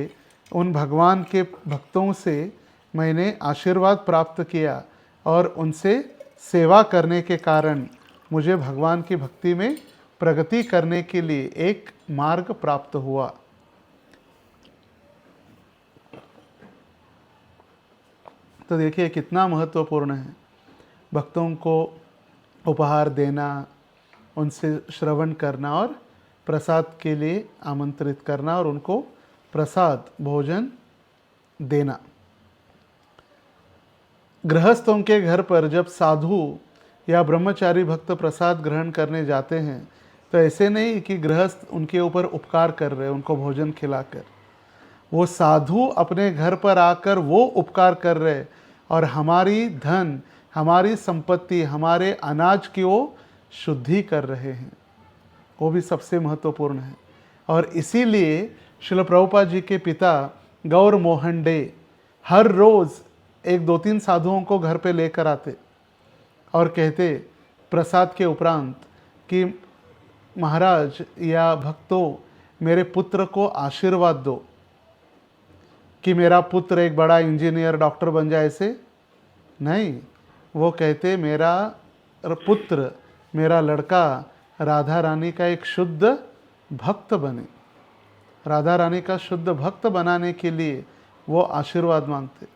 उन भगवान के भक्तों से मैंने आशीर्वाद प्राप्त किया और उनसे सेवा करने के कारण मुझे भगवान की भक्ति में प्रगति करने के लिए एक मार्ग प्राप्त हुआ। तो देखिए कितना महत्वपूर्ण है भक्तों को उपहार देना, उनसे श्रवण करना और प्रसाद के लिए आमंत्रित करना और उनको प्रसाद भोजन देना। गृहस्थों के घर पर जब साधु या ब्रह्मचारी भक्त प्रसाद ग्रहण करने जाते हैं तो ऐसे नहीं कि गृहस्थ उनके ऊपर उपकार कर रहे, उनको भोजन खिलाकर। वो साधु अपने घर पर आकर वो उपकार कर रहे और हमारी धन, हमारी संपत्ति, हमारे अनाज की वो शुद्धि कर रहे हैं। वो भी सबसे महत्वपूर्ण है। और इसीलिए श्रील प्रभुपाद जी के पिता गौर मोहन डे हर रोज़ एक 2-3 साधुओं को घर पे लेकर आते और कहते प्रसाद के उपरांत कि महाराज या भक्तों, मेरे पुत्र को आशीर्वाद दो कि मेरा पुत्र एक बड़ा इंजीनियर, डॉक्टर बन जाए। ऐसे नहीं, वो कहते मेरा पुत्र, मेरा लड़का राधा रानी का एक शुद्ध भक्त बने। राधा रानी का शुद्ध भक्त बनाने के लिए वो आशीर्वाद मांगते।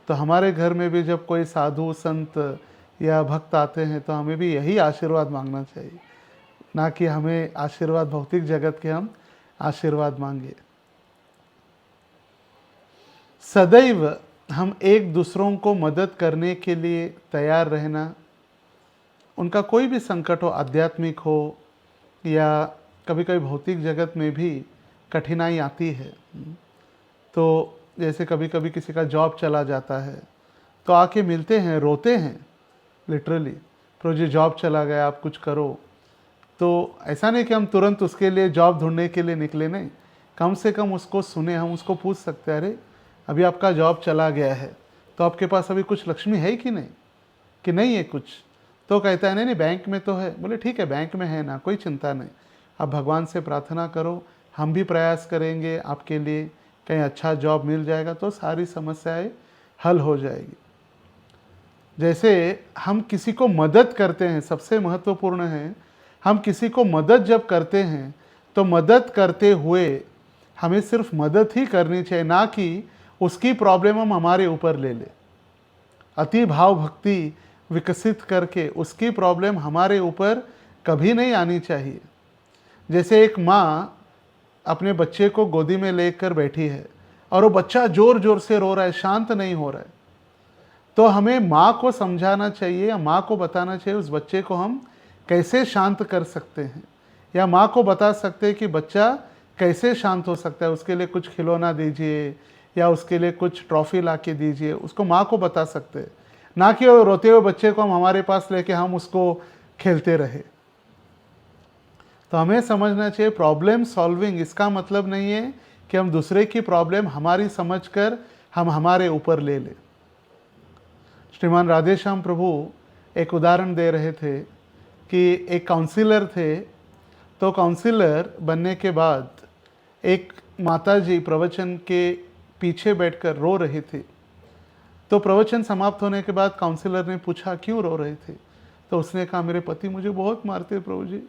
तो हमारे घर में भी जब कोई साधु संत या भक्त आते हैं तो हमें भी यही आशीर्वाद मांगना चाहिए, ना कि हमें आशीर्वाद भौतिक जगत के हम आशीर्वाद मांगे। सदैव हम एक दूसरों को मदद करने के लिए तैयार रहना। उनका कोई भी संकट हो, आध्यात्मिक हो या कभी कभी भौतिक जगत में भी कठिनाई आती है। तो जैसे कभी कभी किसी का जॉब चला जाता है तो आके मिलते हैं, रोते हैं लिटरली, प्रभु जी जॉब चला गया, आप कुछ करो। तो ऐसा नहीं कि हम तुरंत उसके लिए जॉब ढूंढने के लिए निकले, नहीं, कम से कम उसको सुने। हम उसको पूछ सकते हैं, अरे अभी आपका जॉब चला गया है तो आपके पास अभी कुछ लक्ष्मी है कि नहीं, कि नहीं है कुछ? तो कहता है नहीं नहीं बैंक में तो है। बोले ठीक है, बैंक में है ना, कोई चिंता नहीं, आप भगवान से प्रार्थना करो, हम भी प्रयास करेंगे आपके लिए, कहीं अच्छा जॉब मिल जाएगा तो सारी समस्याएं हल हो जाएगी। जैसे हम किसी को मदद करते हैं, सबसे महत्वपूर्ण है, हम किसी को मदद जब करते हैं तो मदद करते हुए हमें सिर्फ मदद ही करनी चाहिए, ना कि उसकी प्रॉब्लम हम हमारे ऊपर ले लें। अति भाव भक्ति विकसित करके उसकी प्रॉब्लम हमारे ऊपर कभी नहीं आनी चाहिए। जैसे एक माँ अपने बच्चे को गोदी में लेकर बैठी है और वो बच्चा जोर जोर से रो रहा है, शांत नहीं हो रहा है, तो हमें माँ को समझाना चाहिए या माँ को बताना चाहिए उस बच्चे को हम कैसे शांत कर सकते हैं, या माँ को बता सकते हैं कि बच्चा कैसे शांत हो सकता है, उसके लिए कुछ खिलौना दीजिए या उसके लिए कुछ ट्रॉफी ला के दीजिए, उसको माँ को बता सकते हैं, ना कि वो रोते हुए बच्चे को हम हमारे पास लेके हम उसको खेलते रहे। तो हमें समझना चाहिए प्रॉब्लम सॉल्विंग इसका मतलब नहीं है कि हम दूसरे की प्रॉब्लम हमारी समझकर हम हमारे ऊपर ले लें। श्रीमान राधेश्याम प्रभु एक उदाहरण दे रहे थे कि एक काउंसिलर थे, तो काउंसिलर बनने के बाद एक माताजी प्रवचन के पीछे बैठकर रो रही थी। तो प्रवचन समाप्त होने के बाद काउंसलर ने पूछा क्यों रो रहे थे, तो उसने कहा मेरे पति मुझे बहुत मारते प्रभु जी,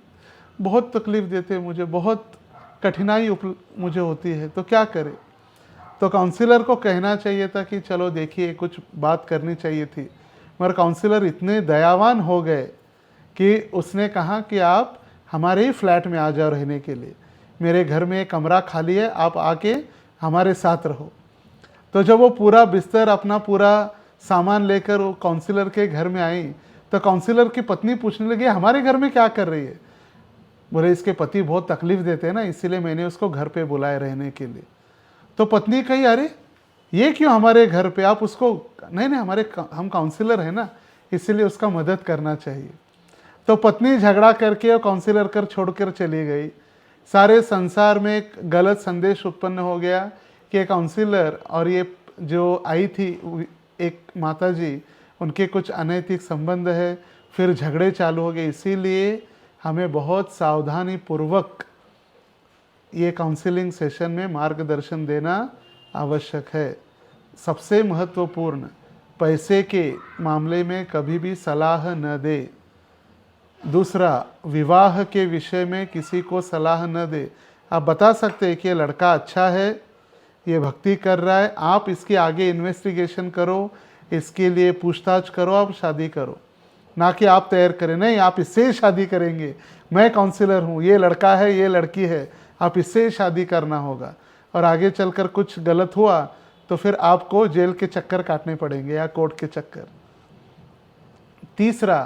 बहुत तकलीफ देते, मुझे बहुत कठिनाई मुझे होती है, तो क्या करें। तो काउंसलर को कहना चाहिए था कि चलो देखिए कुछ बात करनी चाहिए थी, मगर काउंसलर इतने दयावान हो गए कि उसने कहा कि आप हमारे ही फ्लैट में आ जाओ रहने के लिए, मेरे घर में एक कमरा खाली है, आप आके हमारे साथ रहो। तो जब वो पूरा बिस्तर अपना पूरा सामान लेकर वो काउंसलर के घर में आई, तो काउंसलर की पत्नी पूछने लगी हमारे घर में क्या कर रही है। बोले इसके पति बहुत तकलीफ देते हैं ना, इसीलिए मैंने उसको घर पे बुलाए रहने के लिए। तो पत्नी कही अरे ये क्यों हमारे घर पे, आप उसको, नहीं हम काउंसलर हैं ना, इसीलिए उसका मदद करना चाहिए। तो पत्नी झगड़ा करके और काउंसलर कर छोड़कर चली गई। सारे संसार में एक गलत संदेश उत्पन्न हो गया कि काउंसलर और ये जो आई थी एक माता जी, उनके कुछ अनैतिक संबंध है, फिर झगड़े चालू हो गए। इसीलिए हमें बहुत सावधानी पूर्वक ये काउंसलिंग सेशन में मार्गदर्शन देना आवश्यक है। सबसे महत्वपूर्ण, पैसे के मामले में कभी भी सलाह न दे। दूसरा, विवाह के विषय में किसी को सलाह न दे। आप बता सकते हैं कि ये लड़का अच्छा है, ये भक्ति कर रहा है, आप इसके आगे इन्वेस्टिगेशन करो, इसके लिए पूछताछ करो, आप शादी करो। ना कि आप तैयार करें, नहीं आप इससे ही शादी करेंगे, मैं काउंसलर हूँ, ये लड़का है ये लड़की है, आप इससे ही शादी करना होगा। और आगे चलकर कुछ गलत हुआ तो फिर आपको जेल के चक्कर काटने पड़ेंगे या कोर्ट के चक्कर। तीसरा,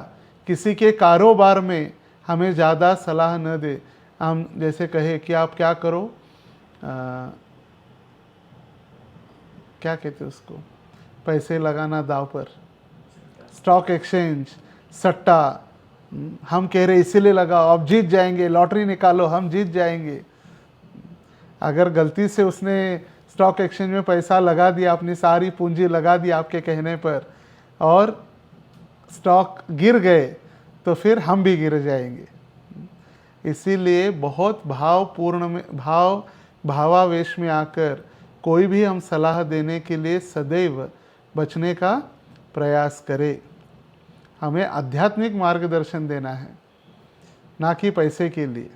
किसी के कारोबार में हमें ज़्यादा सलाह न दे। हम जैसे कहे कि आप क्या करो, क्या कहते हैं उसको, पैसे लगाना दाव पर, स्टॉक एक्सचेंज, सट्टा, हम कह रहे इसीलिए लगाओ आप जीत जाएंगे, लॉटरी निकालो हम जीत जाएंगे। अगर गलती से उसने स्टॉक एक्सचेंज में पैसा लगा दिया, अपनी सारी पूंजी लगा दी आपके कहने पर, और स्टॉक गिर गए, तो फिर हम भी गिर जाएंगे। इसीलिए बहुत भावपूर्ण में भावावेश में आकर कोई भी हम सलाह देने के लिए सदैव बचने का प्रयास करें। हमें आध्यात्मिक मार्गदर्शन देना है, ना कि पैसे के लिए।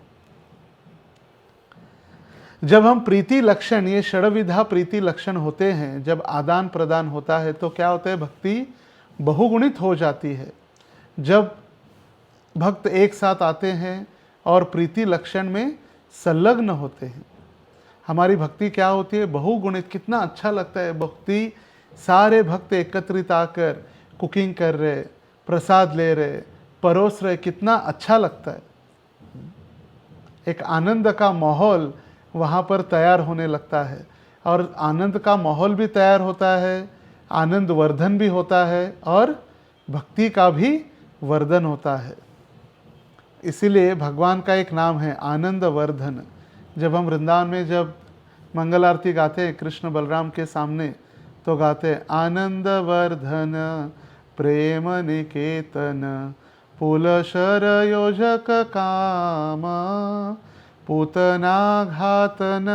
जब हम प्रीति लक्षण, ये षड्विधा प्रीति लक्षण होते हैं, जब आदान प्रदान होता है तो क्या होता है, भक्ति बहुगुणित हो जाती है। जब भक्त एक साथ आते हैं और प्रीति लक्षण में संलग्न होते हैं, हमारी भक्ति क्या होती है, बहुगुणित। कितना अच्छा लगता है भक्ति, सारे भक्त एकत्रित आकर कुकिंग कर रहे, प्रसाद ले रहे, परोस रहे, कितना अच्छा लगता है। एक आनंद का माहौल वहाँ पर तैयार होने लगता है, और आनंद का माहौल भी तैयार होता है, आनंद वर्धन भी होता है, और भक्ति का भी वर्धन होता है। इसीलिए भगवान का एक नाम है आनंद वर्धन। जब हम वृंदावन में जब मंगल आरती गाते हैं कृष्ण बलराम के सामने, तो गाते हैं आनंद वर्धन प्रेम निकेतन पुलशर योजक काम पूतना घातन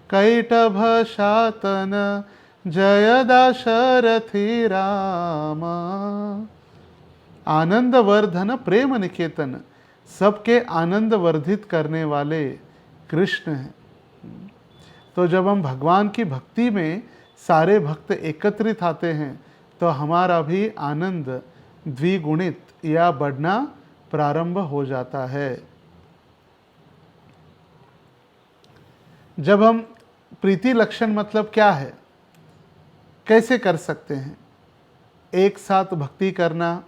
कैटभ शातन जय दाशरथी राम। आनंद वर्धन प्रेम निकेतन, सबके आनंद वर्धित करने वाले कृष्ण हैं। तो जब हम भगवान की भक्ति में सारे भक्त एकत्रित आते हैं, तो हमारा भी आनंद द्विगुणित या बढ़ना प्रारंभ हो जाता है। जब हम प्रीति लक्षण मतलब क्या है, कैसे कर सकते हैं, एक साथ भक्ति करना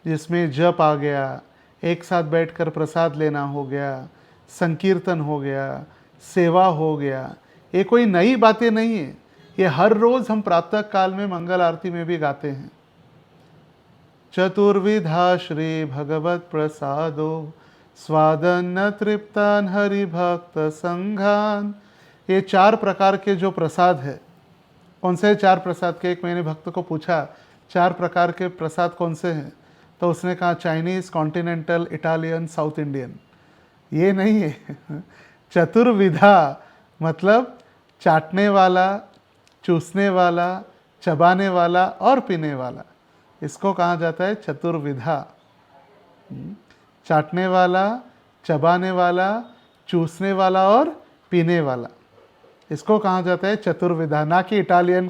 जिसमें जप आ गया, एक साथ बैठकर प्रसाद लेना हो गया, संकीर्तन हो गया, सेवा हो गया, ये कोई नई बातें नहीं है, ये हर रोज़ हम प्रातः काल में मंगल आरती में भी गाते हैं। चतुर्विधा श्री भगवत प्रसादो स्वादन्न तृप्तान हरि भक्त संघान। ये 4 प्रकार के जो प्रसाद है, कौन से 4 प्रसाद के, एक मैंने भक्त को पूछा 4 प्रकार के प्रसाद कौन से हैं, तो उसने कहा Chinese, continental, Italian, south Indian. ये नहीं है। चतुर्विधा मतलब चाटने वाला, चूसने वाला, चबाने वाला और पीने वाला, इसको कहा जाता है चतुर्विधा। चाटने वाला, चबाने वाला, चूसने वाला और पीने वाला, इसको कहा जाता है चतुर्विधा। ना कि इटालियन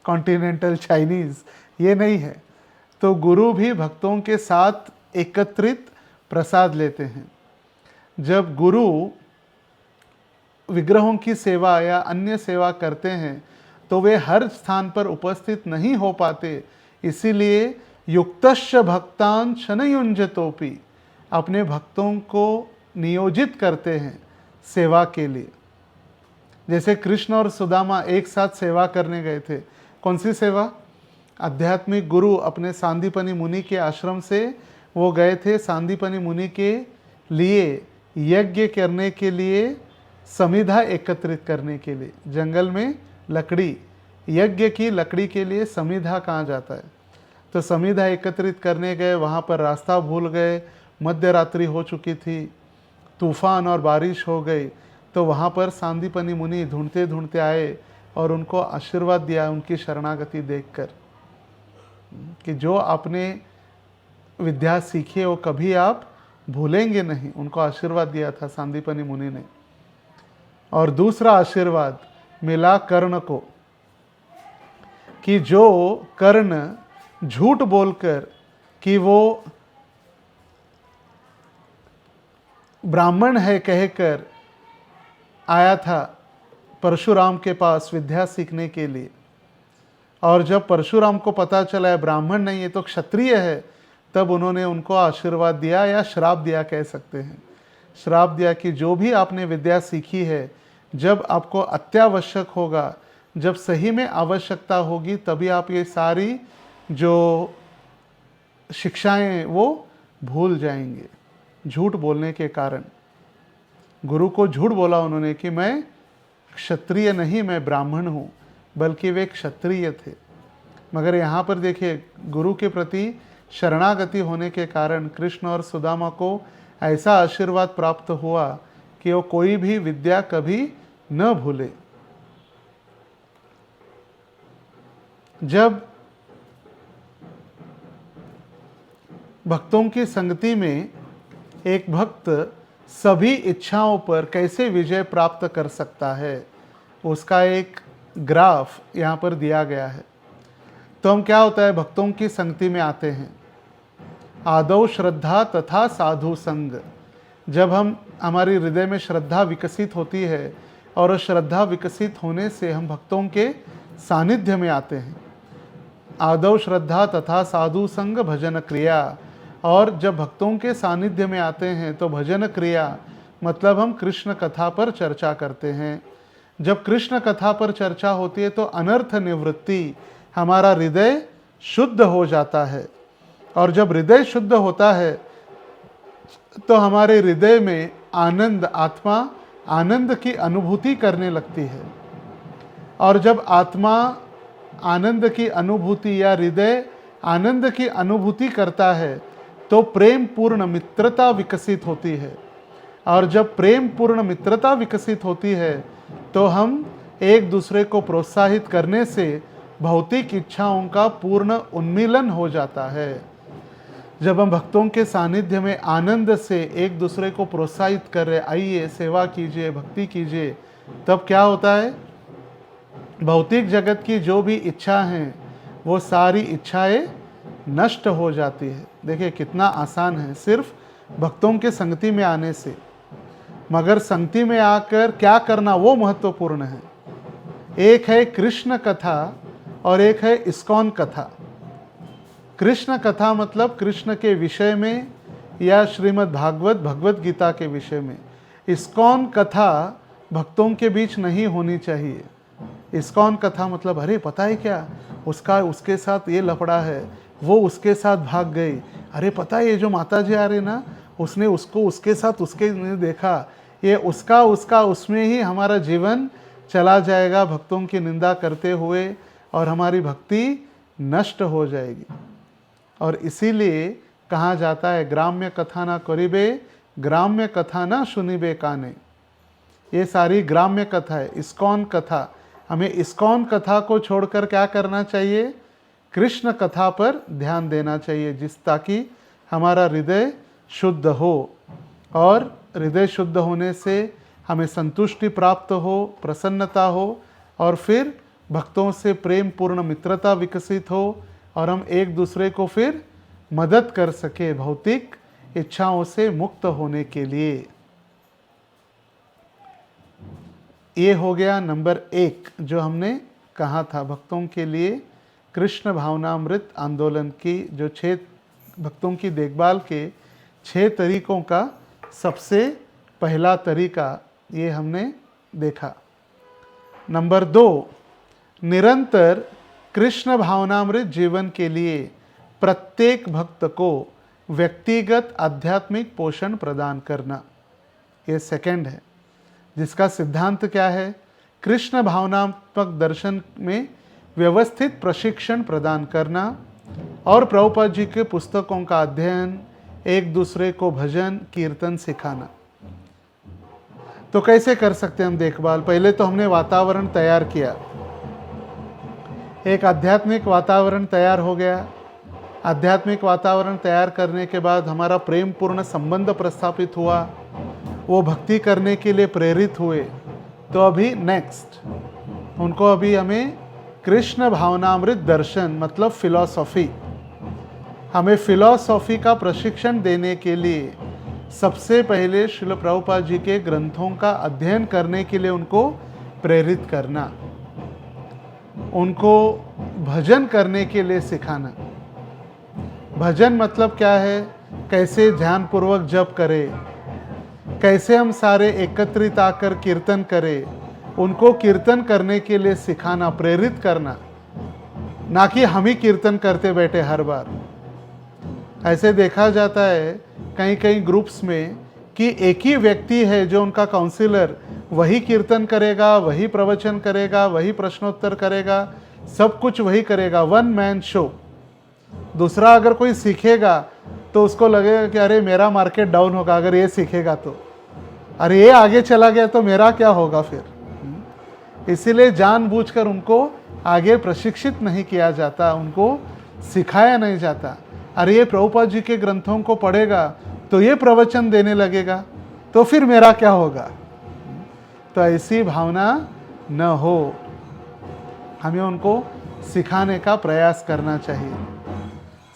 कॉन्टिनेंटल चाइनीज़, ये नहीं है। तो गुरु भी भक्तों के साथ एकत्रित प्रसाद लेते हैं। जब गुरु विग्रहों की सेवा या अन्य सेवा करते हैं तो वे हर स्थान पर उपस्थित नहीं हो पाते, इसीलिए युक्तश्च भक्तान शनयुंजतोपि, अपने भक्तों को नियोजित करते हैं सेवा के लिए। जैसे कृष्ण और सुदामा एक साथ सेवा करने गए थे। कौन सी सेवा? आध्यात्मिक गुरु अपने सांदीपनि मुनि के आश्रम से वो गए थे सांदीपनि मुनि के लिए यज्ञ करने के लिए, समिधा एकत्रित करने के लिए। जंगल में लकड़ी, यज्ञ की लकड़ी के लिए समिधा कहा जाता है। तो समिधा एकत्रित करने गए, वहाँ पर रास्ता भूल गए, मध्य रात्रि हो चुकी थी, तूफान और बारिश हो गई। तो वहाँ पर सांदीपनि मुनि ढूंढते ढूंढते आए और उनको आशीर्वाद दिया उनकी शरणागति देखकर कि जो आपने विद्या सीखी है वो कभी आप भूलेंगे नहीं। उनको आशीर्वाद दिया था सांदीपनि मुनि ने। और दूसरा आशीर्वाद मिला कर्ण को कि जो कर्ण झूठ बोलकर कि वो ब्राह्मण है कहकर आया था परशुराम के पास विद्या सीखने के लिए, और जब परशुराम को पता चला है ब्राह्मण नहीं है तो क्षत्रिय है, तब उन्होंने उनको आशीर्वाद दिया या श्राप दिया कह सकते हैं। श्राप दिया कि जो भी आपने विद्या सीखी है, जब आपको अत्यावश्यक होगा, जब सही में आवश्यकता होगी, तभी आप ये सारी जो शिक्षाएं वो भूल जाएंगे झूठ बोलने के कारण। गुरु को झूठ बोला उन्होंने कि मैं क्षत्रिय नहीं, मैं ब्राह्मण हूँ, बल्कि वे क्षत्रिय थे। मगर यहाँ पर देखिए, गुरु के प्रति शरणागति होने के कारण कृष्ण और सुदामा को ऐसा आशीर्वाद प्राप्त हुआ कि वो कोई भी विद्या कभी न भूले। जब भक्तों की संगति में एक भक्त सभी इच्छाओं पर कैसे विजय प्राप्त कर सकता है, उसका एक ग्राफ यहाँ पर दिया गया है। तो हम क्या होता है, भक्तों की संगति में आते हैं, आदौ श्रद्धा तथा साधु संग। जब हमारी हृदय में श्रद्धा विकसित होती है और श्रद्धा विकसित होने से हम भक्तों के सानिध्य में आते हैं। आदौ श्रद्धा तथा साधु संग भजन क्रिया। और जब भक्तों के सानिध्य में आते हैं तो भजन क्रिया मतलब हम कृष्ण कथा पर चर्चा करते हैं। जब कृष्ण कथा पर चर्चा होती है तो अनर्थ निवृत्ति, हमारा हृदय शुद्ध हो जाता है। और जब हृदय शुद्ध होता है तो हमारे हृदय में आनंद, आत्मा आनंद की अनुभूति करने लगती है। और जब आत्मा आनंद की अनुभूति या हृदय आनंद की अनुभूति करता है तो प्रेम पूर्ण मित्रता विकसित होती है। और जब प्रेम पूर्ण मित्रता विकसित होती है तो हम एक दूसरे को प्रोत्साहित करने से भौतिक इच्छाओं का पूर्ण उन्मीलन हो जाता है। जब हम भक्तों के सानिध्य में आनंद से एक दूसरे को प्रोत्साहित कर रहे, आइए सेवा कीजिए, भक्ति कीजिए, तब क्या होता है, भौतिक जगत की जो भी इच्छा हैं वो सारी इच्छाएं नष्ट हो जाती है। देखिए कितना आसान है सिर्फ भक्तों के संगति में आने से। मगर संगति में आकर क्या करना वो महत्वपूर्ण है। एक है कृष्ण कथा और एक है इस्कॉन कथा। कृष्ण कथा मतलब कृष्ण के विषय में या श्रीमद् भागवत भगवत गीता के विषय में। इस्कॉन कथा भक्तों के बीच नहीं होनी चाहिए। इस्कॉन कथा मतलब अरे पता है क्या, उसके साथ ये लफड़ा है, वो उसके साथ भाग गई, अरे पता है ये जो माता जी आ रही ना, उसने उसको उसके साथ उसके देखा, ये उसका उसमें ही हमारा जीवन चला जाएगा भक्तों की निंदा करते हुए, और हमारी भक्ति नष्ट हो जाएगी। और इसीलिए कहा जाता है ग्राम्य कथा ना करिबे, ग्राम्य कथा ना सुनिबे काने। ये सारी ग्राम्य कथा है। इस्कॉन कथा हमें इस्कॉन कथा को छोड़कर क्या करना चाहिए? कृष्ण कथा पर ध्यान देना चाहिए, ताकि हमारा हृदय शुद्ध हो, और हृदय शुद्ध होने से हमें संतुष्टि प्राप्त हो, प्रसन्नता हो, और फिर भक्तों से प्रेम पूर्ण मित्रता विकसित हो, और हम एक दूसरे को फिर मदद कर सके भौतिक इच्छाओं से मुक्त होने के लिए। ये हो गया नंबर 1 जो हमने कहा था, भक्तों के लिए कृष्ण भावनामृत आंदोलन की जो 6 भक्तों की देखभाल के 6 तरीकों का सबसे पहला तरीका ये हमने देखा। नंबर 2, निरंतर कृष्ण भावनामृत जीवन के लिए प्रत्येक भक्त को व्यक्तिगत आध्यात्मिक पोषण प्रदान करना, ये सेकंड है, जिसका सिद्धांत क्या है? कृष्ण भावनात्मक दर्शन में व्यवस्थित प्रशिक्षण प्रदान करना और प्रभुपाद जी के पुस्तकों का अध्ययन, एक दूसरे को भजन कीर्तन सिखाना। तो कैसे कर सकते हैं हम देखभाल? पहले तो हमने वातावरण तैयार किया, एक आध्यात्मिक वातावरण तैयार हो गया। आध्यात्मिक वातावरण तैयार करने के बाद हमारा प्रेम पूर्ण संबंध प्रस्थापित हुआ, वो भक्ति करने के लिए प्रेरित हुए। तो अभी नेक्स्ट उनको अभी हमें कृष्ण भावनामृत दर्शन मतलब फिलॉसॉफी, हमें फिलॉसॉफी का प्रशिक्षण देने के लिए सबसे पहले श्रील प्रभुपाद जी के ग्रंथों का अध्ययन करने के लिए उनको प्रेरित करना, उनको भजन करने के लिए सिखाना। भजन मतलब क्या है? कैसे ध्यानपूर्वक जप करें, कैसे हम सारे एकत्रित आकर कीर्तन करें, उनको कीर्तन करने के लिए सिखाना, प्रेरित करना, ना कि हम ही कीर्तन करते बैठे हर बार। ऐसे देखा जाता है कई कई ग्रुप्स में कि एक ही व्यक्ति है जो उनका काउंसिलर, वही कीर्तन करेगा, वही प्रवचन करेगा, वही प्रश्नोत्तर करेगा, सब कुछ वही करेगा, वन मैन शो। दूसरा अगर कोई सीखेगा तो उसको लगेगा कि अरे मेरा मार्केट डाउन होगा अगर ये सीखेगा तो, अरे ये आगे चला गया तो मेरा क्या होगा फिर। इसीलिए जानबूझकर उनको आगे प्रशिक्षित नहीं किया जाता, उनको सिखाया नहीं जाता। अरे ये प्रभुपाद जी के ग्रंथों को पढ़ेगा तो ये प्रवचन देने लगेगा तो फिर मेरा क्या होगा। तो ऐसी भावना न हो, हमें उनको सिखाने का प्रयास करना चाहिए।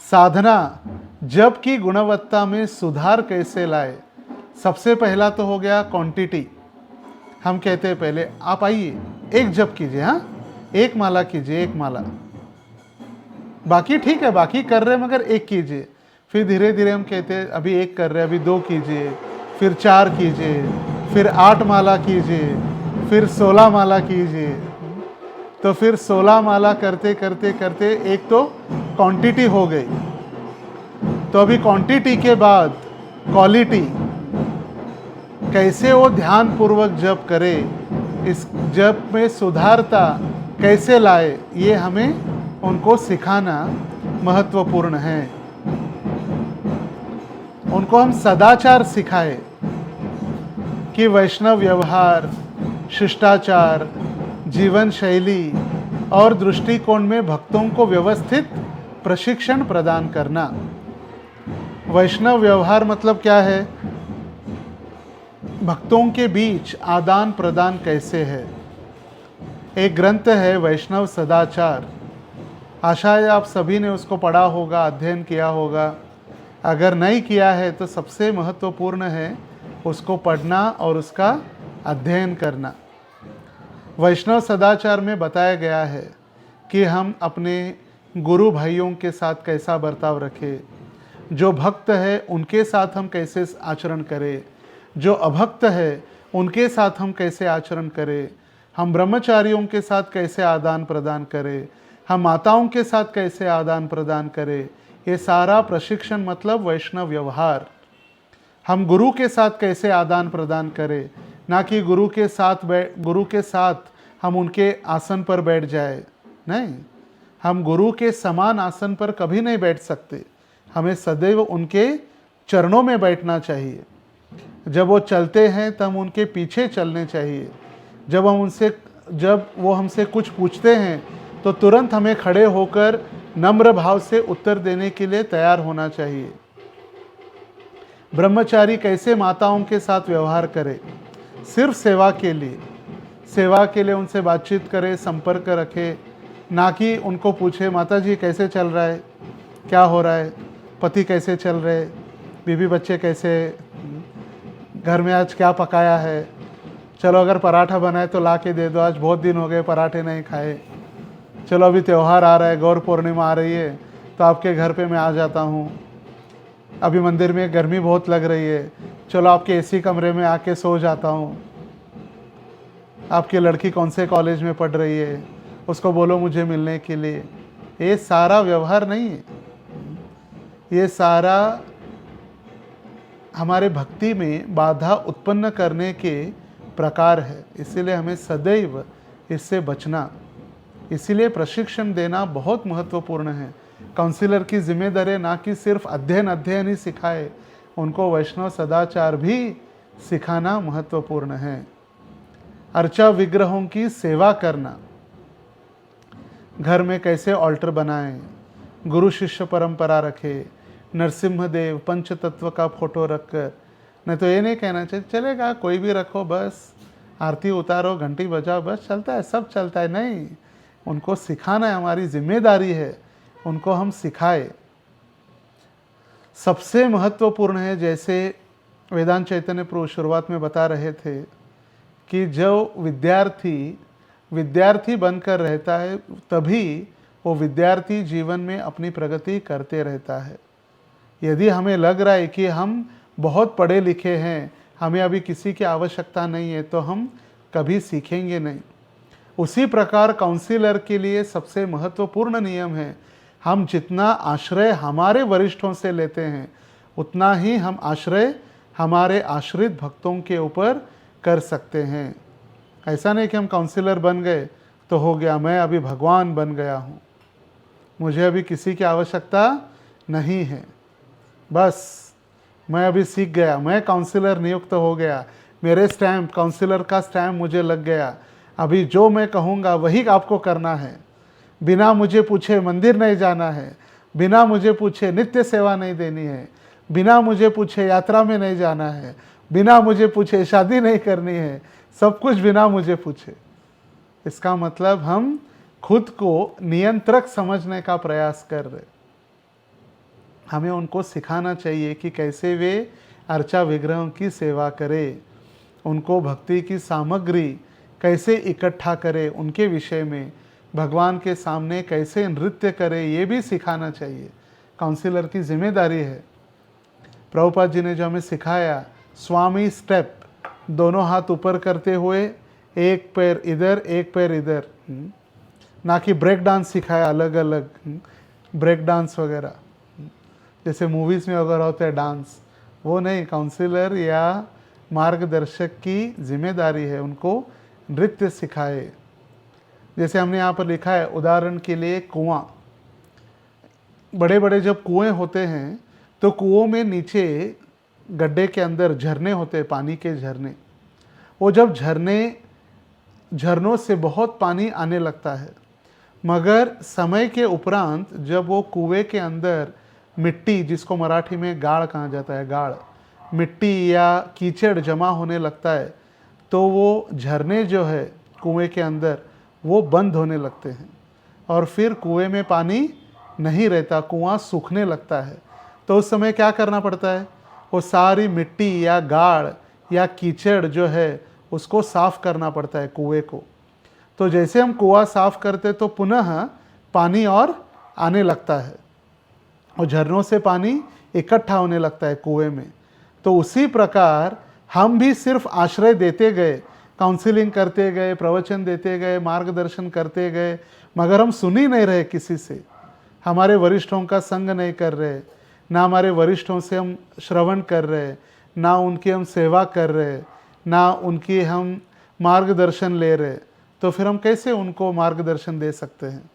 साधना, जप की गुणवत्ता में सुधार कैसे लाए? सबसे पहला तो हो गया क्वांटिटी। हम कहते हैं पहले आप आइए एक जप कीजिए, हाँ एक माला कीजिए, एक माला, बाकी ठीक है बाकी कर रहे हैं मगर एक कीजिए। फिर धीरे धीरे हम कहते हैं अभी एक कर रहे हैं, अभी 2 कीजिए, फिर 4 कीजिए, फिर 8 माला कीजिए, फिर 16 माला कीजिए। तो फिर 16 माला करते करते करते एक तो क्वांटिटी हो गई। तो अभी क्वांटिटी के बाद क्वालिटी, कैसे वो ध्यान पूर्वक जप करे, इस जप में सुधारता कैसे लाए, ये हमें उनको सिखाना महत्वपूर्ण है। उनको हम सदाचार सिखाए कि वैष्णव व्यवहार, शिष्टाचार, जीवन शैली और दृष्टिकोण में भक्तों को व्यवस्थित प्रशिक्षण प्रदान करना। वैष्णव व्यवहार मतलब क्या है? भक्तों के बीच आदान प्रदान कैसे है। एक ग्रंथ है वैष्णव सदाचार, आशा है आप सभी ने उसको पढ़ा होगा, अध्ययन किया होगा। अगर नहीं किया है तो सबसे महत्वपूर्ण है उसको पढ़ना और उसका अध्ययन करना। वैष्णव सदाचार में बताया गया है कि हम अपने गुरु भाइयों के साथ कैसा बर्ताव रखें, जो भक्त है उनके साथ हम कैसे आचरण करें, जो अभक्त है उनके साथ हम कैसे आचरण करें, हम ब्रह्मचारियों के साथ कैसे आदान प्रदान करें, हम माताओं के साथ कैसे आदान प्रदान करें। ये सारा प्रशिक्षण मतलब वैष्णव व्यवहार। हम गुरु के साथ कैसे आदान प्रदान करें, ना कि गुरु के साथ हम उनके आसन पर बैठ जाए। नहीं, हम गुरु के समान आसन पर कभी नहीं बैठ सकते, हमें सदैव उनके चरणों में बैठना चाहिए। जब वो चलते हैं तब हम उनके पीछे चलने चाहिए, जब हम उनसे जब वो हमसे कुछ पूछते हैं तो तुरंत हमें खड़े होकर नम्र भाव से उत्तर देने के लिए तैयार होना चाहिए। ब्रह्मचारी कैसे माताओं के साथ व्यवहार करे? सिर्फ सेवा के लिए उनसे बातचीत करे, संपर्क रखे, ना कि उनको पूछे माता जी कैसे चल रहा है, क्या हो रहा है, पति कैसे चल रहे, बीवी बच्चे कैसे, घर में आज क्या पकाया है, चलो अगर पराठा बनाए तो ला के दे दो, आज बहुत दिन हो गए पराठे नहीं खाए, चलो अभी त्यौहार आ रहा है, गौर पूर्णिमा आ रही है तो आपके घर पे मैं आ जाता हूँ, अभी मंदिर में गर्मी बहुत लग रही है, चलो आपके एसी कमरे में आके सो जाता हूँ, आपकी लड़की कौन से कॉलेज में पढ़ रही है, उसको बोलो मुझे मिलने के लिए। ये सारा व्यवहार नहीं है, ये सारा हमारे भक्ति में बाधा उत्पन्न करने के प्रकार है। इसीलिए हमें सदैव इससे बचना, इसीलिए प्रशिक्षण देना बहुत महत्वपूर्ण है। काउंसलर की जिम्मेदारी ना कि सिर्फ अध्ययन ही सिखाए, उनको वैष्णव सदाचार भी सिखाना महत्वपूर्ण है। अर्चा विग्रहों की सेवा करना, घर में कैसे ऑल्टर बनाएं, गुरु शिष्य परंपरा रखे, नरसिम्ह देव पंच तत्व का फोटो रखकर, नहीं तो ये नहीं कहना चाहिए चलेगा कोई भी रखो, बस आरती उतारो, घंटी बजाओ, बस चलता है, सब चलता है। नहीं, उनको सिखाना है, हमारी जिम्मेदारी है, उनको हम सिखाए। सबसे महत्वपूर्ण है, जैसे वेदांत चैतन्य प्रभु शुरुआत में बता रहे थे कि जो विद्यार्थी बनकर रहता है तभी वो विद्यार्थी जीवन में अपनी प्रगति करते रहता है। यदि हमें लग रहा है कि हम बहुत पढ़े लिखे हैं, हमें अभी किसी की आवश्यकता नहीं है, तो हम कभी सीखेंगे नहीं। उसी प्रकार काउंसलर के लिए सबसे महत्वपूर्ण नियम है, हम जितना आश्रय हमारे वरिष्ठों से लेते हैं उतना ही हम आश्रय हमारे आश्रित भक्तों के ऊपर कर सकते हैं। ऐसा नहीं कि हम काउंसलर बन गए तो हो गया, मैं अभी भगवान बन गया हूँ, मुझे अभी किसी की आवश्यकता नहीं है, बस मैं अभी सीख गया, मैं काउंसलर नियुक्त हो गया, मेरे स्टैम्प, काउंसलर का स्टैम्प मुझे लग गया, अभी जो मैं कहूँगा वही आपको करना है, बिना मुझे पूछे मंदिर नहीं जाना है, बिना मुझे पूछे नित्य सेवा नहीं देनी है, बिना मुझे पूछे यात्रा में नहीं जाना है, बिना मुझे पूछे शादी नहीं करनी है, सब कुछ बिना मुझे पूछे। इसका मतलब हम खुद को नियंत्रक समझने का प्रयास कर रहे। हमें उनको सिखाना चाहिए कि कैसे वे अर्चा विग्रहों की सेवा करें, उनको भक्ति की सामग्री कैसे इकट्ठा करें, उनके विषय में भगवान के सामने कैसे नृत्य करें, ये भी सिखाना चाहिए। काउंसलर की जिम्मेदारी है। प्रभुपाद जी ने जो हमें सिखाया, स्वामी स्टेप, दोनों हाथ ऊपर करते हुए एक पैर इधर एक पैर इधर, ना कि ब्रेक डांस सिखाया अलग अलग, ब्रेक डांस वगैरह जैसे मूवीज़ में अगर होता है डांस, वो नहीं। काउंसलर या मार्गदर्शक की जिम्मेदारी है उनको नृत्य सिखाए। जैसे हमने यहाँ पर लिखा है, उदाहरण के लिए कुआं, बड़े बड़े जब कुएं होते हैं तो कुओं में नीचे गड्ढे के अंदर झरने होते हैं, पानी के झरने। वो जब झरनों से बहुत पानी आने लगता है, मगर समय के उपरांत जब वो कुएं के अंदर मिट्टी, जिसको मराठी में गाड़ कहा जाता है, गाड़, मिट्टी या कीचड़ जमा होने लगता है, तो वो झरने जो है कुएं के अंदर वो बंद होने लगते हैं और फिर कुएं में पानी नहीं रहता, कुआं सूखने लगता है। तो उस समय क्या करना पड़ता है, वो सारी मिट्टी या गाड़ या कीचड़ जो है उसको साफ करना पड़ता है कुएं को। तो जैसे हम कुआं साफ करते तो पुनः पानी और आने लगता है और झरनों से पानी इकट्ठा होने लगता है कुएं में। तो उसी प्रकार हम भी सिर्फ आश्रय देते गए, काउंसलिंग करते गए, प्रवचन देते गए, मार्गदर्शन करते गए, मगर हम सुन ही नहीं रहे किसी से, हमारे वरिष्ठों का संग नहीं कर रहे, ना हमारे वरिष्ठों से हम श्रवण कर रहे, ना उनकी हम सेवा कर रहे, ना उनकी हम मार्गदर्शन ले रहे, तो फिर हम कैसे उनको मार्गदर्शन दे सकते हैं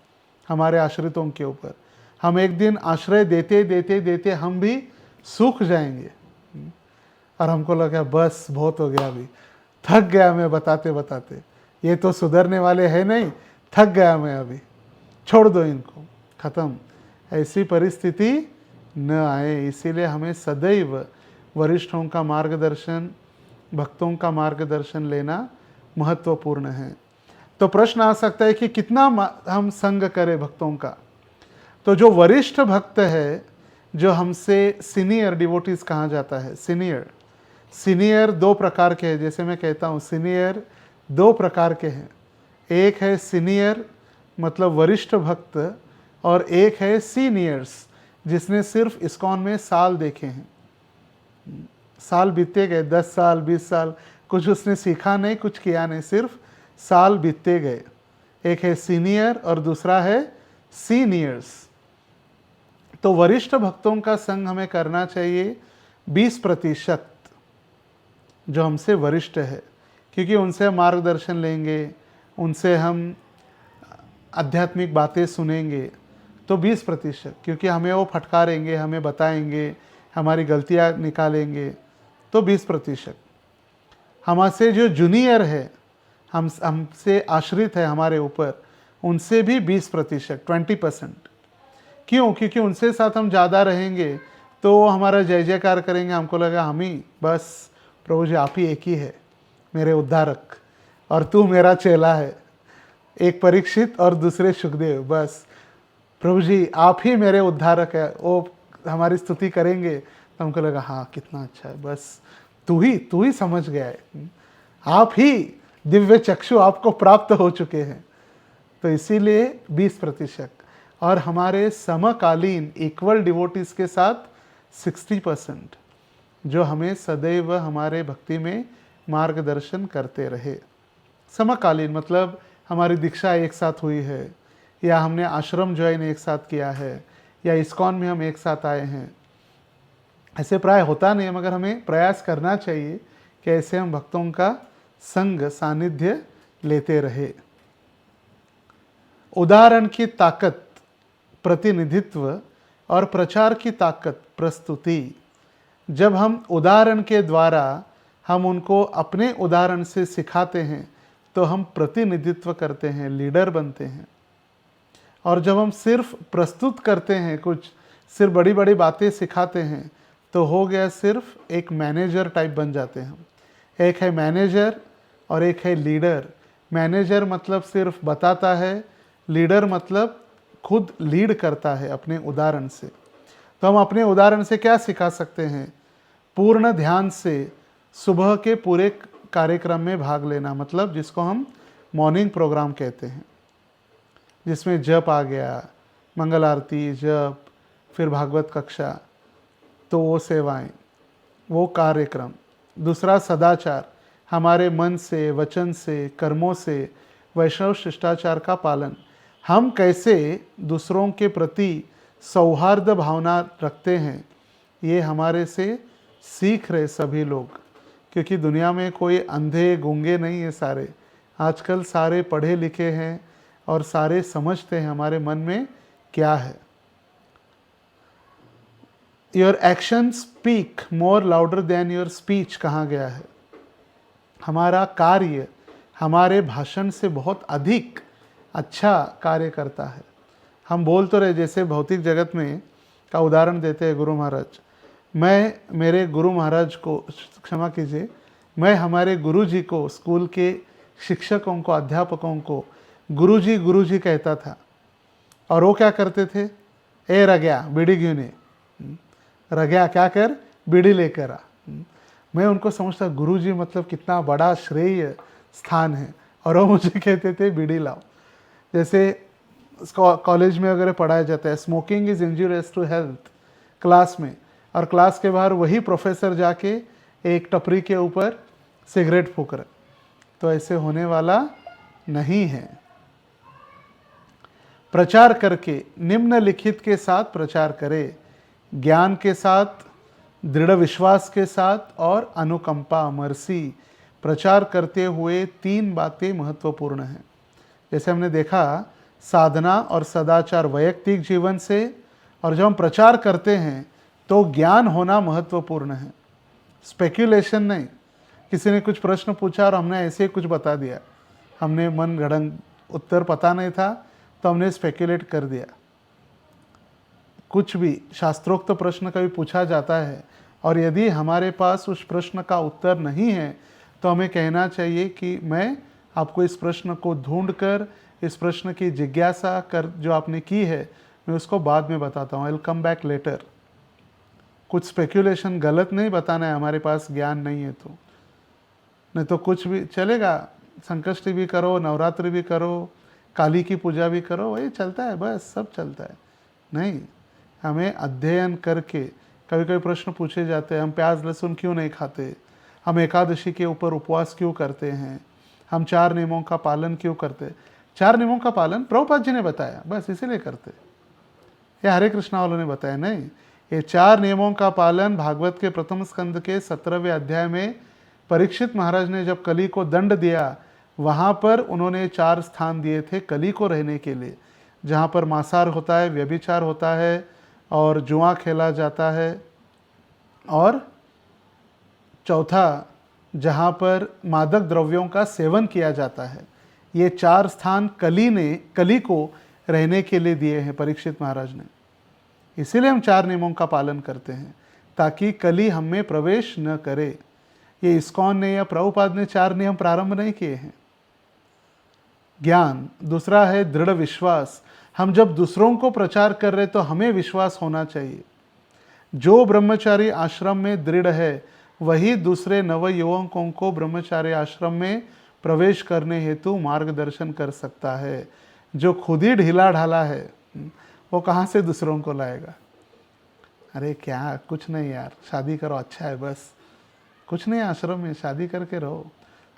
हमारे आश्रितों के ऊपर। हम एक दिन आश्रय देते देते देते हम भी सूख जाएंगे और हमको लगा बस बहुत हो गया, अभी थक गया मैं बताते बताते, ये तो सुधरने वाले हैं नहीं, थक गया मैं अभी, छोड़ दो इनको, खत्म, ऐसी परिस्थिति न आए। इसीलिए हमें सदैव वरिष्ठों का मार्गदर्शन, भक्तों का मार्गदर्शन लेना महत्वपूर्ण है। तो प्रश्न आ सकता है कि कितना हम संग करें भक्तों का। तो जो वरिष्ठ भक्त है, जो हमसे सीनियर डिवोटीज कहा जाता है, सीनियर दो प्रकार के हैं। जैसे मैं कहता हूँ सीनियर दो प्रकार के हैं, एक है सीनियर मतलब वरिष्ठ भक्त, और एक है सीनियर्स जिसने सिर्फ इस्कॉन में साल देखे हैं, साल बीतते गए, 10 साल 20 साल, कुछ उसने सीखा नहीं, कुछ किया नहीं, सिर्फ साल बीतते गए। एक है सीनियर और दूसरा है सीनियर्स। तो वरिष्ठ भक्तों का संग हमें करना चाहिए 20% जो हमसे वरिष्ठ है, क्योंकि उनसे हम मार्गदर्शन लेंगे, उनसे हम आध्यात्मिक बातें सुनेंगे। तो 20%, क्योंकि हमें वो फटकारेंगे, हमें बताएंगे, हमारी गलतियां निकालेंगे। तो 20%। हमसे जो जूनियर है, हमसे आश्रित है हमारे ऊपर, उनसे भी 20%, 20%। क्यों? क्योंकि उनसे साथ हम ज़्यादा रहेंगे तो वो हमारा जय जयकार करेंगे, हमको लगा हम ही बस, प्रभु जी आप ही एक ही है मेरे उद्धारक, और तू मेरा चेला है। एक परीक्षित और दूसरे सुखदेव, बस प्रभु जी आप ही मेरे उद्धारक है, वो हमारी स्तुति करेंगे तो हमको लगा हाँ कितना अच्छा है, बस तू ही समझ गया है, आप ही दिव्य चक्षु आपको प्राप्त हो चुके हैं। तो इसीलिए 20%। और हमारे समकालीन इक्वल डिवोटीज के साथ 60%, जो हमें सदैव हमारे भक्ति में मार्गदर्शन करते रहे। समकालीन मतलब हमारी दीक्षा एक साथ हुई है, या हमने आश्रम ज्वाइन एक साथ किया है, या इस्कॉन में हम एक साथ आए हैं। ऐसे प्राय होता नहीं, मगर हमें प्रयास करना चाहिए कि ऐसे हम भक्तों का संग सानिध्य लेते रहे। उदाहरण की ताकत प्रतिनिधित्व और प्रचार की ताकत प्रस्तुति। जब हम उदाहरण के द्वारा हम उनको अपने उदाहरण से सिखाते हैं तो हम प्रतिनिधित्व करते हैं, लीडर बनते हैं। और जब हम सिर्फ प्रस्तुत करते हैं, कुछ सिर्फ बड़ी बड़ी बातें सिखाते हैं, तो हो गया सिर्फ एक मैनेजर टाइप बन जाते हैं हम। एक है मैनेजर और एक है लीडर। मैनेजर मतलब सिर्फ बताता है, लीडर मतलब खुद लीड करता है अपने उदाहरण से। तो हम अपने उदाहरण से क्या सिखा सकते हैं? पूर्ण ध्यान से सुबह के पूरे कार्यक्रम में भाग लेना, मतलब जिसको हम मॉर्निंग प्रोग्राम कहते हैं, जिसमें जप आ गया, मंगल आरती, जप, फिर भागवत कक्षा, तो वो सेवाएं, वो कार्यक्रम। दूसरा सदाचार, हमारे मन से, वचन से, कर्मों से वैष्णव शिष्टाचार का पालन। हम कैसे दूसरों के प्रति सौहार्द भावना रखते हैं, ये हमारे से सीख रहे सभी लोग। क्योंकि दुनिया में कोई अंधे गूंगे नहीं है, सारे आजकल सारे पढ़े लिखे हैं और सारे समझते हैं हमारे मन में क्या है। Your action speak more louder than your speech कहा गया है। हमारा कार्य हमारे भाषण से बहुत अधिक अच्छा कार्य करता है। हम बोल तो रहे, जैसे भौतिक जगत में का उदाहरण देते हैं गुरु महाराज। मैं मेरे गुरु महाराज को, क्षमा कीजिए, मैं हमारे गुरुजी को, स्कूल के शिक्षकों को, अध्यापकों को गुरुजी कहता था। और वो क्या करते थे? ए रगया बीड़ी क्यों नहीं, रगया क्या कर, बीड़ी लेकर आ। मैं उनको समझता गुरुजी मतलब कितना बड़ा श्रेय स्थान है, और वो मुझे कहते थे बीड़ी लाओ। जैसे कॉलेज में वगैरह पढ़ाया जाता है smoking is injurious to health class में, और क्लास के बाहर वही प्रोफेसर जाके एक टपरी के ऊपर सिगरेट फूक रहे। तो ऐसे होने वाला नहीं है। प्रचार करके निम्नलिखित के साथ प्रचार करें, ज्ञान के साथ, दृढ़ विश्वास के साथ और अनुकंपा, मर्सी। प्रचार करते हुए 3 बातें महत्वपूर्ण हैं। जैसे हमने देखा, साधना और सदाचार वैयक्तिक जीवन से, और जब हम प्रचार करते हैं तो ज्ञान होना महत्वपूर्ण है, स्पेक्यूलेशन नहीं। किसी ने कुछ प्रश्न पूछा और हमने ऐसे ही कुछ बता दिया, हमने मन गढ़ंग, उत्तर पता नहीं था तो हमने स्पेक्युलेट कर दिया। कुछ भी शास्त्रोक्त प्रश्न कभी पूछा जाता है और यदि हमारे पास उस प्रश्न का उत्तर नहीं है तो हमें कहना चाहिए कि मैं आपको इस प्रश्न को ढूंढकर, इस प्रश्न की जिज्ञासा कर जो आपने की है, मैं उसको बाद में बताता हूँ, I will come back later. कुछ स्पेक्यूलेशन गलत नहीं बताना है, हमारे पास ज्ञान नहीं है तो, नहीं तो कुछ भी चलेगा। संकष्टी भी करो, नवरात्रि भी करो, काली की पूजा भी करो, वही चलता है, बस सब चलता है। नहीं, हमें अध्ययन करके, कभी कभी प्रश्न पूछे जाते हैं, हम प्याज लहसुन क्यों नहीं खाते, हम एकादशी के ऊपर उपवास क्यों करते हैं, हम 4 नियमों का पालन क्यों करते। 4 नियमों का पालन प्रभुपाद जी ने बताया, बस इसीलिए करते। ये हरे कृष्णा वालों ने बताया नहीं, ये 4 नियमों का पालन भागवत के प्रथम स्कंद के 17वें अध्याय में परीक्षित महाराज ने जब कली को दंड दिया, वहाँ पर उन्होंने 4 स्थान दिए थे कली को रहने के लिए, जहाँ पर मांसाहार होता है, व्यभिचार होता है और जुआ खेला जाता है, और चौथा जहाँ पर मादक द्रव्यों का सेवन किया जाता है। ये 4 स्थान कली को रहने के लिए दिए हैं परीक्षित महाराज ने। इसीलिए हम 4 नियमों का पालन करते हैं, ताकि कली हम में प्रवेश न करे। ये इस्कॉन ने या प्रभुपाद ने 4 नियम प्रारंभ नहीं किए हैं। ज्ञान दूसरा है, दृढ़ विश्वास। हम जब दूसरों को प्रचार कर रहे तो हमें विश्वास होना चाहिए। जो ब्रह्मचारी आश्रम में दृढ़ है वही दूसरे नवयुवकों को ब्रह्मचारी आश्रम में प्रवेश करने हेतु मार्गदर्शन कर सकता है। जो खुद ही ढीला ढाला है वो कहाँ से दूसरों को लाएगा। अरे क्या, कुछ नहीं यार, शादी करो, अच्छा है, बस कुछ नहीं, आश्रम में शादी करके रहो,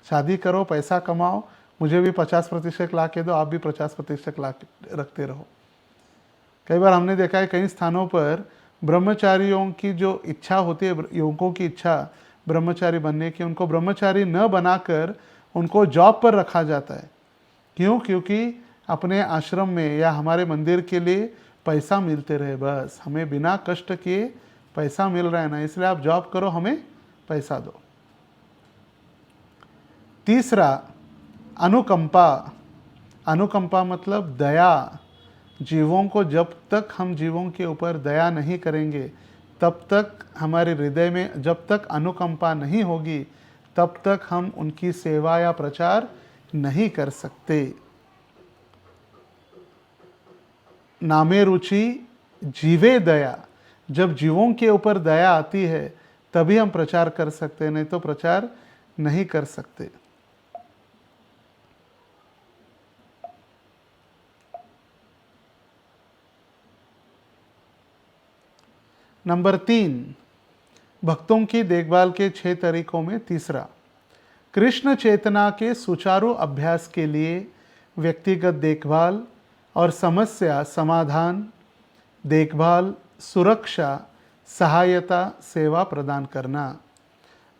शादी करो, पैसा कमाओ, मुझे भी 50% ला के दो, आप भी 50% ला के रखते रहो। कई बार हमने देखा है कई स्थानों पर ब्रह्मचारियों की जो इच्छा होती है, युवकों की इच्छा ब्रह्मचारी बनने की, उनको ब्रह्मचारी न बनाकर उनको जॉब पर रखा जाता है। क्यों? क्योंकि अपने आश्रम में या हमारे मंदिर के लिए पैसा मिलते रहे, बस हमें बिना कष्ट किए पैसा मिल रहा है ना, इसलिए आप जॉब करो, हमें पैसा दो। तीसरा, अनुकंपा। अनुकंपा मतलब दया। जीवों को, जब तक हम जीवों के ऊपर दया नहीं करेंगे, तब तक हमारे हृदय में जब तक अनुकंपा नहीं होगी, तब तक हम उनकी सेवा या प्रचार नहीं कर सकते। नामे रुचि जीवे दया। जब जीवों के ऊपर दया आती है तभी हम प्रचार कर सकते हैं, नहीं तो प्रचार नहीं कर सकते। नंबर 3, भक्तों की देखभाल के 6 तरीकों में तीसरा, कृष्ण चेतना के सुचारू अभ्यास के लिए व्यक्तिगत देखभाल और समस्या समाधान, देखभाल, सुरक्षा, सहायता, सेवा प्रदान करना।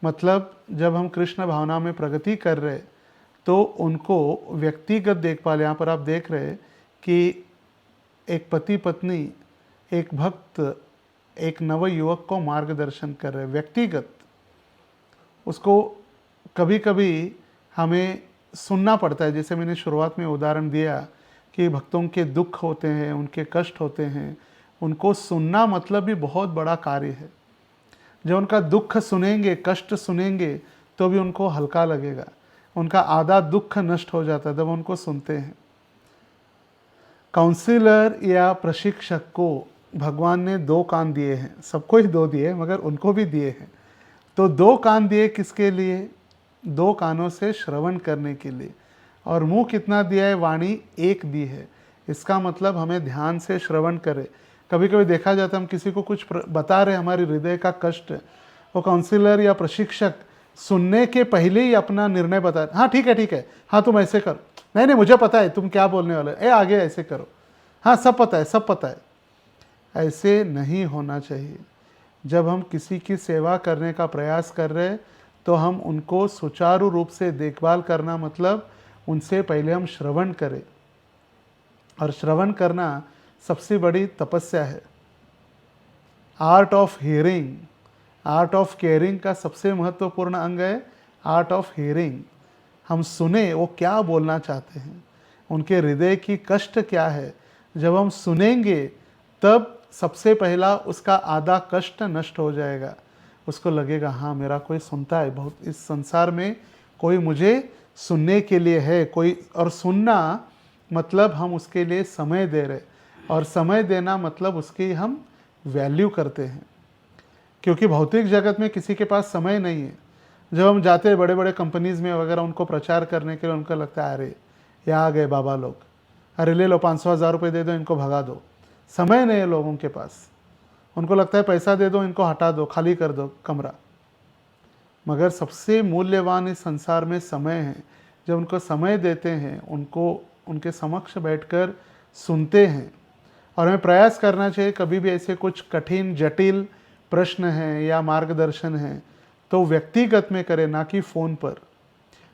मतलब जब हम कृष्ण भावना में प्रगति कर रहे तो उनको व्यक्तिगत देखभाल, यहाँ पर आप देख रहे कि एक पति पत्नी, एक भक्त एक नव युवक को मार्गदर्शन कर रहे, व्यक्तिगत। उसको कभी कभी हमें सुनना पड़ता है, जैसे मैंने शुरुआत में उदाहरण दिया कि भक्तों के दुख होते हैं, उनके कष्ट होते हैं, उनको सुनना मतलब भी बहुत बड़ा कार्य है। जब उनका दुख सुनेंगे, कष्ट सुनेंगे तो भी उनको हल्का लगेगा, उनका आधा दुख नष्ट हो जाता है जब उनको सुनते हैं। काउंसलर या प्रशिक्षक को भगवान ने 2 कान दिए हैं, सबको ही 2 दिए मगर उनको भी दिए हैं। तो 2 कान दिए किसके लिए? 2 कानों से श्रवण करने के लिए। और मुंह कितना दिया है? वाणी 1 दी है। इसका मतलब हमें ध्यान से श्रवण करें। कभी कभी देखा जाता है हम किसी को कुछ बता रहे, हमारे हृदय का कष्ट, वो काउंसलर या प्रशिक्षक सुनने के पहले ही अपना निर्णय बता, हाँ ठीक है, हाँ तुम ऐसे करो, नहीं मुझे पता है तुम क्या बोलने वाले, आगे ऐसे करो, हाँ सब पता है। ऐसे नहीं होना चाहिए। जब हम किसी की सेवा करने का प्रयास कर रहे तो हम उनको सुचारू रूप से देखभाल करना मतलब उनसे पहले हम श्रवण करें। और श्रवण करना सबसे बड़ी तपस्या है। Art of hearing, art of caring का सबसे महत्वपूर्ण अंग है आर्ट ऑफ हियरिंग। हम सुने वो क्या बोलना चाहते हैं, उनके हृदय की कष्ट क्या है। जब हम सुनेंगे तब सबसे पहला उसका आधा कष्ट नष्ट हो जाएगा। उसको लगेगा हाँ मेरा कोई सुनता है, बहुत इस संसार में कोई मुझे सुनने के लिए है कोई। और सुनना मतलब हम उसके लिए समय दे रहे, और समय देना मतलब उसकी हम वैल्यू करते हैं। क्योंकि भौतिक जगत में किसी के पास समय नहीं है। जब हम जाते हैं बड़े बड़े कंपनीज़ में वगैरह उनको प्रचार करने के लिए, उनको लगता है अरे यहाँ आ गए बाबा लोग, अरे ले लो 500,000 रुपये दे दो, इनको भगा दो। समय नहीं है लोगों के पास, उनको लगता है पैसा दे दो, इनको हटा दो, खाली कर दो कमरा। मगर सबसे मूल्यवान इस संसार में समय है। जब उनको समय देते हैं, उनको उनके समक्ष बैठकर सुनते हैं। और हमें प्रयास करना चाहिए, कभी भी ऐसे कुछ कठिन जटिल प्रश्न हैं या मार्गदर्शन हैं तो व्यक्तिगत में करें, ना कि फ़ोन पर।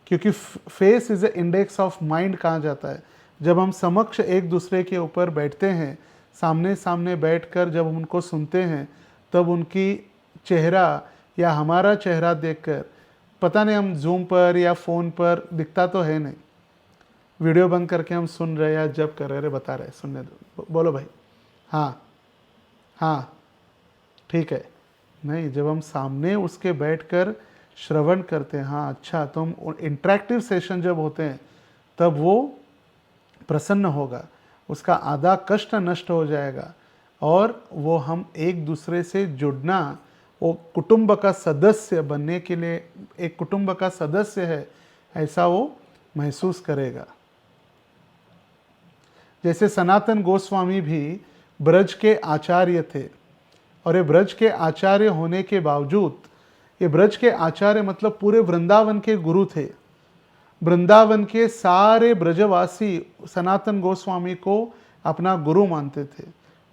क्योंकि face is a index of mind कहा जाता है। जब हम समक्ष एक दूसरे के ऊपर बैठते हैं, सामने सामने बैठकर जब हम उनको सुनते हैं, तब उनकी चेहरा या हमारा चेहरा देखकर, पता नहीं हम जूम पर या फ़ोन पर दिखता तो है नहीं, वीडियो बंद करके हम सुन रहे या जब कर रहे बता रहे सुनने दो, बोलो भाई, हाँ हाँ ठीक है। नहीं, जब हम सामने उसके बैठकर श्रवण करते हैं, हाँ अच्छा, तो हम इंटरेक्टिव सेशन जब होते हैं तब वो प्रसन्न होगा, उसका आधा कष्ट नष्ट हो जाएगा, और वो हम एक दूसरे से जुड़ना, वो कुटुंब का सदस्य बनने के लिए, एक कुटुंब का सदस्य है ऐसा वो महसूस करेगा। जैसे सनातन गोस्वामी भी ब्रज के आचार्य थे, और ये ब्रज के आचार्य होने के बावजूद, ये ब्रज के आचार्य मतलब पूरे वृंदावन के गुरु थे। वृंदावन के सारे ब्रजवासी सनातन गोस्वामी को अपना गुरु मानते थे।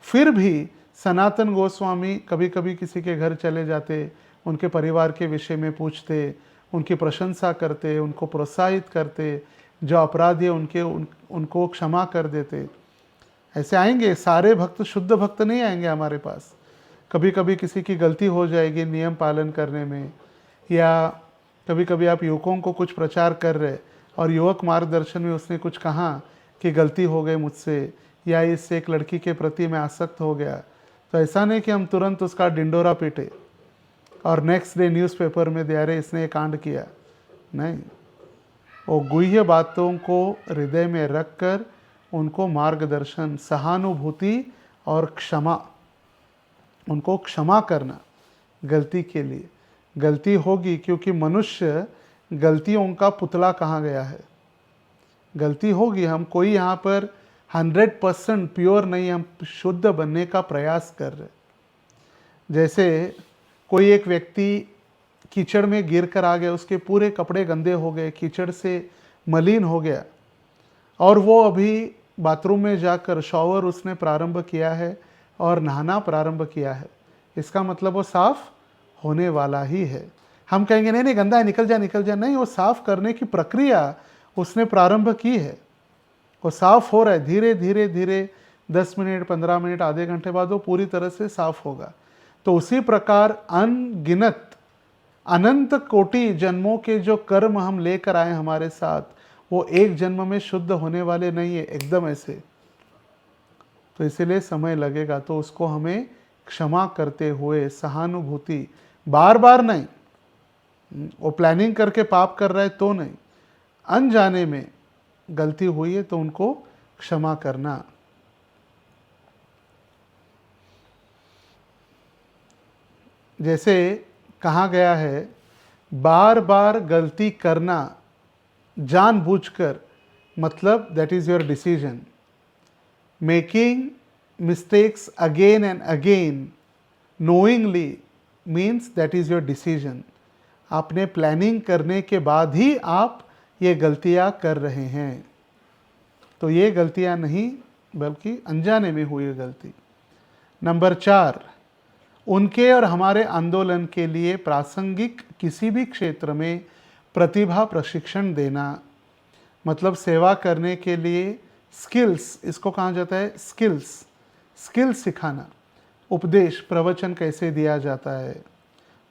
फिर भी सनातन गोस्वामी कभी कभी किसी के घर चले जाते, उनके परिवार के विषय में पूछते, उनकी प्रशंसा करते, उनको प्रोत्साहित करते, जो अपराधी है उनको क्षमा कर देते। ऐसे आएंगे सारे भक्त, शुद्ध भक्त नहीं आएंगे हमारे पास। कभी कभी किसी की गलती हो जाएगी नियम पालन करने में, या कभी कभी आप युवकों को कुछ प्रचार कर रहे और युवक मार्गदर्शन में उसने कुछ कहा कि गलती हो गई मुझसे, या इससे एक लड़की के प्रति मैं आसक्त हो गया, तो ऐसा नहीं कि हम तुरंत उसका डिंडोरा पीटे और नेक्स्ट डे न्यूज़पेपर में दे रहे इसने कांड किया। नहीं, वो गुह्य बातों को हृदय में रखकर उनको मार्गदर्शन, सहानुभूति और क्षमा, उनको क्षमा करना गलती के लिए। गलती होगी क्योंकि मनुष्य गलतियों का पुतला कहा गया है। गलती होगी, हम कोई यहाँ पर 100% प्योर नहीं, हम शुद्ध बनने का प्रयास कर रहे। जैसे कोई एक व्यक्ति कीचड़ में गिर कर आ गया, उसके पूरे कपड़े गंदे हो गए, कीचड़ से मलिन हो गया, और वो अभी बाथरूम में जाकर शॉवर उसने प्रारंभ किया है और नहाना प्रारंभ किया है, इसका मतलब वो साफ होने वाला ही है। हम कहेंगे नहीं नहीं गंदा है, निकल जा निकल जा, नहीं, वो साफ करने की प्रक्रिया उसने प्रारंभ की है, वो साफ हो रहा है। धीरे धीरे धीरे 10 मिनट 15 मिनट आधे घंटे बाद वो पूरी तरह से साफ होगा। तो उसी प्रकार अनगिनत अनंत कोटि जन्मों के जो कर्म हम लेकर आए हमारे साथ, वो एक जन्म में शुद्ध होने वाले नहीं है एकदम ऐसे। तो इसीलिए समय लगेगा, तो उसको हमें क्षमा करते हुए, सहानुभूति, बार बार नहीं, वो प्लानिंग करके पाप कर रहा है तो नहीं, अनजाने में गलती हुई है तो उनको क्षमा करना। जैसे कहा गया है, बार बार गलती करना जानबूझकर, मतलब that is your decision. Making mistakes again and again knowingly means that is your decision. आपने प्लानिंग करने के बाद ही आप ये गलतियां कर रहे हैं, तो ये गलतियां नहीं बल्कि अनजाने में हुई गलती। नंबर 4, उनके और हमारे आंदोलन के लिए प्रासंगिक किसी भी क्षेत्र में प्रतिभा प्रशिक्षण देना, मतलब सेवा करने के लिए स्किल्स, इसको कहा जाता है स्किल्स सिखाना। उपदेश, प्रवचन कैसे दिया जाता है,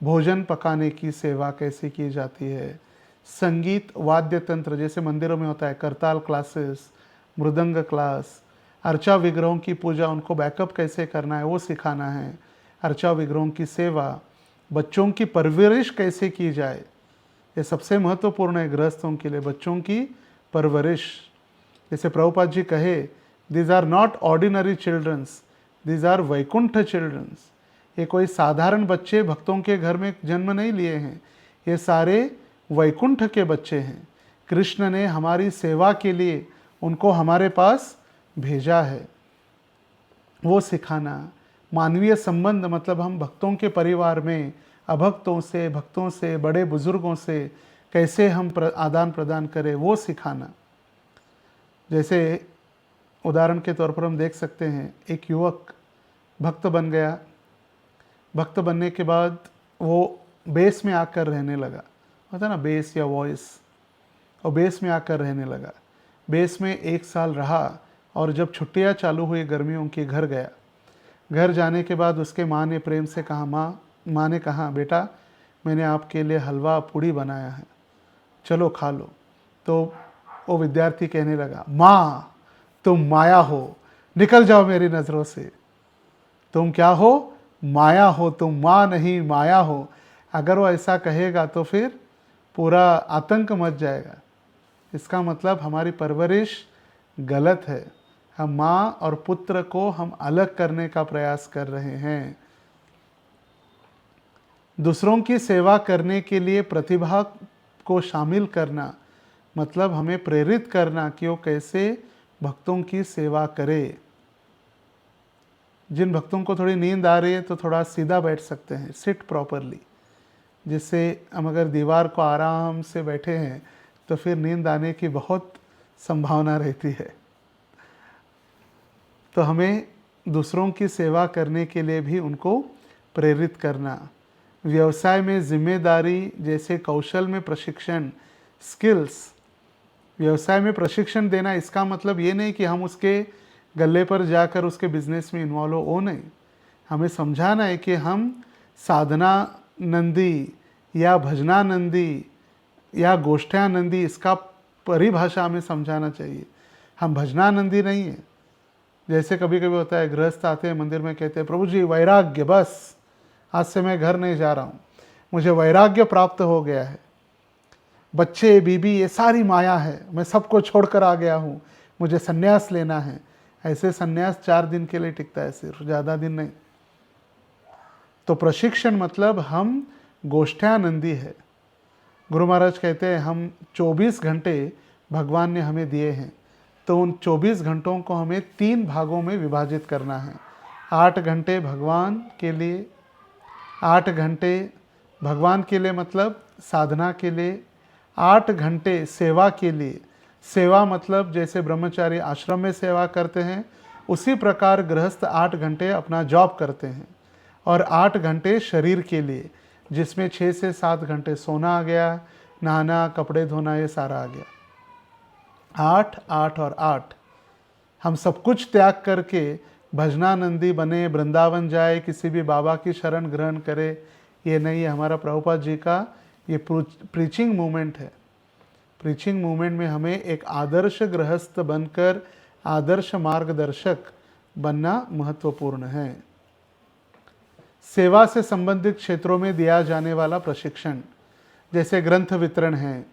भोजन पकाने की सेवा कैसे की जाती है, संगीत वाद्य तंत्र, जैसे मंदिरों में होता है करताल क्लासेस, मृदंग क्लास, अर्चा विग्रहों की पूजा, उनको बैकअप कैसे करना है वो सिखाना है, अर्चा विग्रहों की सेवा, बच्चों की परवरिश कैसे की जाए, ये सबसे महत्वपूर्ण है गृहस्थों के लिए, बच्चों की परवरिश। जैसे प्रभुपाद जी कहे, these are not ordinary childrens, these are Vaikuntha childrens. ये कोई साधारण बच्चे भक्तों के घर में जन्म नहीं लिए हैं, ये सारे वैकुंठ के बच्चे हैं। कृष्ण ने हमारी सेवा के लिए उनको हमारे पास भेजा है, वो सिखाना। मानवीय संबंध मतलब हम भक्तों के परिवार में अभक्तों से, भक्तों से, बड़े बुजुर्गों से कैसे हम आदान प्रदान करें वो सिखाना। जैसे उदाहरण के तौर पर हम देख सकते हैं, एक युवक भक्त बन गया, भक्त बनने के बाद वो बेस में आकर रहने लगा, होता ना बेस या वॉइस, और बेस में आकर रहने लगा। बेस में 1 साल रहा और जब छुट्टियां चालू हुई गर्मियों की, घर गया। घर जाने के बाद उसके माँ ने प्रेम से कहा, माँ ने कहा, बेटा मैंने आपके लिए हलवा पूड़ी बनाया है, चलो खा लो। तो वो विद्यार्थी कहने लगा, माँ तुम माया हो, निकल जाओ मेरी नज़रों से। तुम क्या हो? माया हो, तुम माँ नहीं माया हो। अगर वो ऐसा कहेगा तो फिर पूरा आतंक मच जाएगा। इसका मतलब हमारी परवरिश गलत है, हम माँ और पुत्र को हम अलग करने का प्रयास कर रहे हैं। दूसरों की सेवा करने के लिए प्रतिभा को शामिल करना मतलब हमें प्रेरित करना कि वो कैसे भक्तों की सेवा करे। जिन भक्तों को थोड़ी नींद आ रही है तो थोड़ा सीधा बैठ सकते हैं, सिट प्रॉपरली, जिससे हम अगर दीवार को आराम से बैठे हैं तो फिर नींद आने की बहुत संभावना रहती है। तो हमें दूसरों की सेवा करने के लिए भी उनको प्रेरित करना। व्यवसाय में जिम्मेदारी जैसे कौशल में प्रशिक्षण, स्किल्स, व्यवसाय में प्रशिक्षण देना, इसका मतलब ये नहीं कि हम उसके गले पर जाकर उसके बिजनेस में इन्वॉल्व हो, वो नहीं। हमें समझाना है कि हम साधना नंदी या भजनानंदी या गोष्ठ्यानंदी, इसका परिभाषा हमें समझाना चाहिए। हम भजनानंदी नहीं है। जैसे कभी कभी होता है, गृहस्थ आते हैं मंदिर में, कहते हैं प्रभु जी वैराग्य, बस आज से मैं घर नहीं जा रहा हूँ, मुझे वैराग्य प्राप्त हो गया है, बच्चे बीबी ये सारी माया है, मैं सबको छोड़कर आ गया हूँ, मुझे सन्यास लेना है। ऐसे सन्यास 4 दिन के लिए टिकता है, सिर्फ, ज़्यादा दिन नहीं। तो प्रशिक्षण मतलब हम गोष्ठ्यानंदी है। गुरु महाराज कहते हैं हम 24 घंटे भगवान ने हमें दिए हैं, तो उन 24 घंटों को हमें 3 भागों में विभाजित करना है। 8 घंटे भगवान के लिए, 8 घंटे भगवान के लिए मतलब साधना के लिए, 8 घंटे सेवा के लिए। सेवा मतलब जैसे ब्रह्मचारी आश्रम में सेवा करते हैं, उसी प्रकार गृहस्थ 8 घंटे अपना जॉब करते हैं, और 8 घंटे शरीर के लिए, जिसमें 6 से 7 घंटे सोना आ गया, नहाना, कपड़े धोना, ये सारा आ गया। 8, 8 और 8। हम सब कुछ त्याग करके भजनानंदी बने, वृंदावन जाए, किसी भी बाबा की शरण ग्रहण करे, ये नहीं है। हमारा प्रभुपाद जी का ये प्रीचिंग मूवमेंट है। प्रीचिंग मूवमेंट में हमें एक आदर्श गृहस्थ बनकर आदर्श मार्गदर्शक बनना महत्वपूर्ण है। सेवा से संबंधित क्षेत्रों में दिया जाने वाला प्रशिक्षण, जैसे ग्रंथ वितरण है,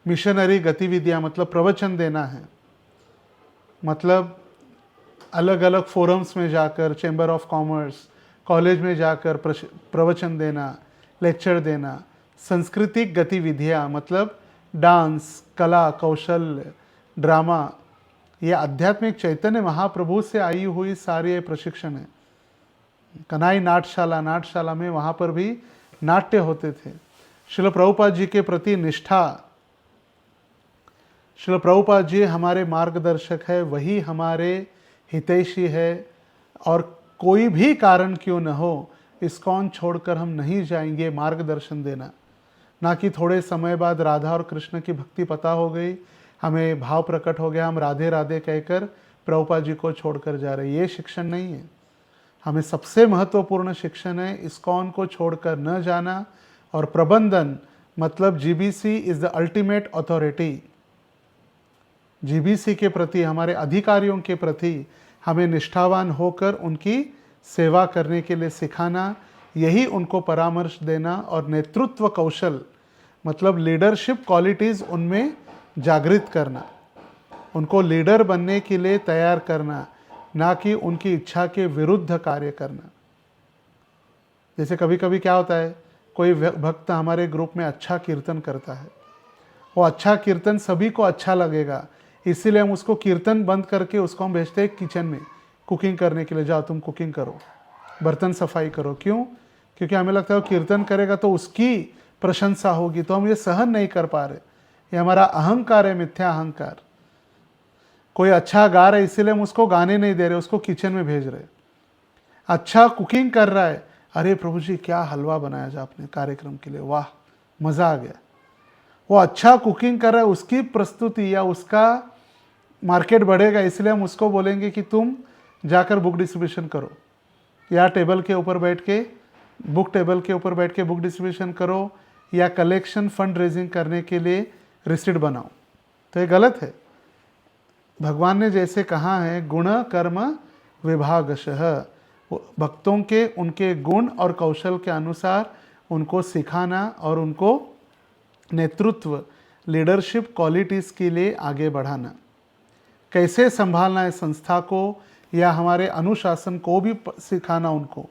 मिशनरी गतिविधियां मतलब प्रवचन देना है, मतलब अलग अलग फोरम्स में जाकर, चैम्बर ऑफ कॉमर्स, कॉलेज में जाकर प्रवचन देना, लेक्चर देना। सांस्कृतिक गतिविधियां मतलब डांस, कला, कौशल, ड्रामा, ये आध्यात्मिक चैतन्य महाप्रभु से आई हुई सारी प्रशिक्षण है। कनाई नाट्यशाला में वहाँ पर भी नाट्य होते थे। श्रील प्रभुपाद जी के प्रति निष्ठा, श्रील प्रभुपाद जी हमारे मार्गदर्शक है, वही हमारे हितैषी है, और कोई भी कारण क्यों न हो इस्कॉन छोड़कर हम नहीं जाएंगे। मार्गदर्शन देना, ना कि थोड़े समय बाद राधा और कृष्ण की भक्ति पता हो गई, हमें भाव प्रकट हो गया, हम राधे राधे कहकर प्रभुपाद जी को छोड़कर जा रहे, ये शिक्षण नहीं है। हमें सबसे महत्वपूर्ण शिक्षण है इस्कॉन को छोड़कर न जाना, और प्रबंधन मतलब GBC is the ultimate authority. GBC के प्रति, हमारे अधिकारियों के प्रति हमें निष्ठावान होकर उनकी सेवा करने के लिए सिखाना, यही उनको परामर्श देना और नेतृत्व कौशल मतलब लीडरशिप क्वालिटीज़ उनमें जागृत करना, उनको लीडर बनने के लिए तैयार करना, ना कि उनकी इच्छा के विरुद्ध कार्य करना। जैसे कभी कभी क्या होता है, कोई भक्त हमारे ग्रुप में अच्छा कीर्तन करता है, वो अच्छा कीर्तन सभी को अच्छा लगेगा, इसीलिए हम उसको कीर्तन बंद करके उसको हम भेजते हैं किचन में कुकिंग करने के लिए, जाओ तुम कुकिंग करो, बर्तन सफाई करो। क्यों? क्योंकि हमें लगता है वो कीर्तन करेगा तो उसकी प्रशंसा होगी, तो हम ये सहन नहीं कर पा रहे। ये हमारा अहंकार है, मिथ्या अहंकार। कोई अच्छा गा रहा है इसीलिए हम उसको गाने नहीं दे रहे, उसको किचन में भेज रहे। अच्छा कुकिंग कर रहा है, अरे प्रभु जी क्या हलवा बनाया जा आपने कार्यक्रम के लिए, वाह मज़ा आ गया। वो अच्छा कुकिंग कर रहा है, उसकी प्रस्तुति या उसका मार्केट बढ़ेगा, इसलिए हम उसको बोलेंगे कि तुम जाकर बुक डिस्ट्रीब्यूशन करो, या टेबल के ऊपर बैठ के बुक डिस्ट्रीब्यूशन करो, या कलेक्शन फंड रेजिंग करने के लिए रिसिट बनाओ। तो ये गलत है। भगवान ने जैसे कहा है गुण कर्म विभागशः, भक्तों के उनके गुण और कौशल के अनुसार उनको सिखाना और उनको नेतृत्व लीडरशिप क्वालिटीज़ के लिए आगे बढ़ाना। कैसे संभालना है संस्था को या हमारे अनुशासन को भी सिखाना उनको।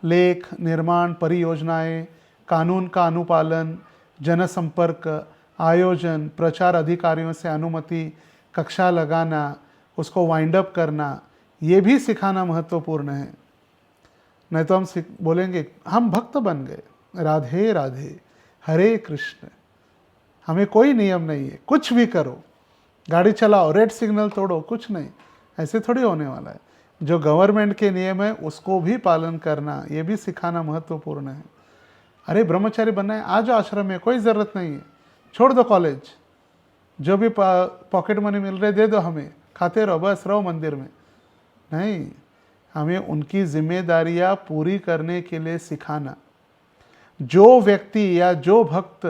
लेख निर्माण परियोजनाएं, कानून का अनुपालन, जनसंपर्क, आयोजन, प्रचार अधिकारियों से अनुमति, कक्षा लगाना, उसको वाइंड अप करना, ये भी सिखाना महत्वपूर्ण है। नहीं तो हम बोलेंगे हम भक्त बन गए, राधे राधे हरे कृष्ण, हमें कोई नियम नहीं है, कुछ भी करो, गाड़ी चलाओ, रेड सिग्नल तोड़ो, कुछ नहीं। ऐसे थोड़ी होने वाला है। जो गवर्नमेंट के नियम है उसको भी पालन करना, ये भी सिखाना महत्वपूर्ण है। अरे ब्रह्मचारी बनना है, आ जाओ आश्रम में, कोई ज़रूरत नहीं है, छोड़ दो कॉलेज, जो भी पॉकेट मनी मिल रहे दे दो हमें, खाते रहो, बस रहो मंदिर में। नहीं, हमें उनकी जिम्मेदारियां पूरी करने के लिए सिखाना। जो व्यक्ति या जो भक्त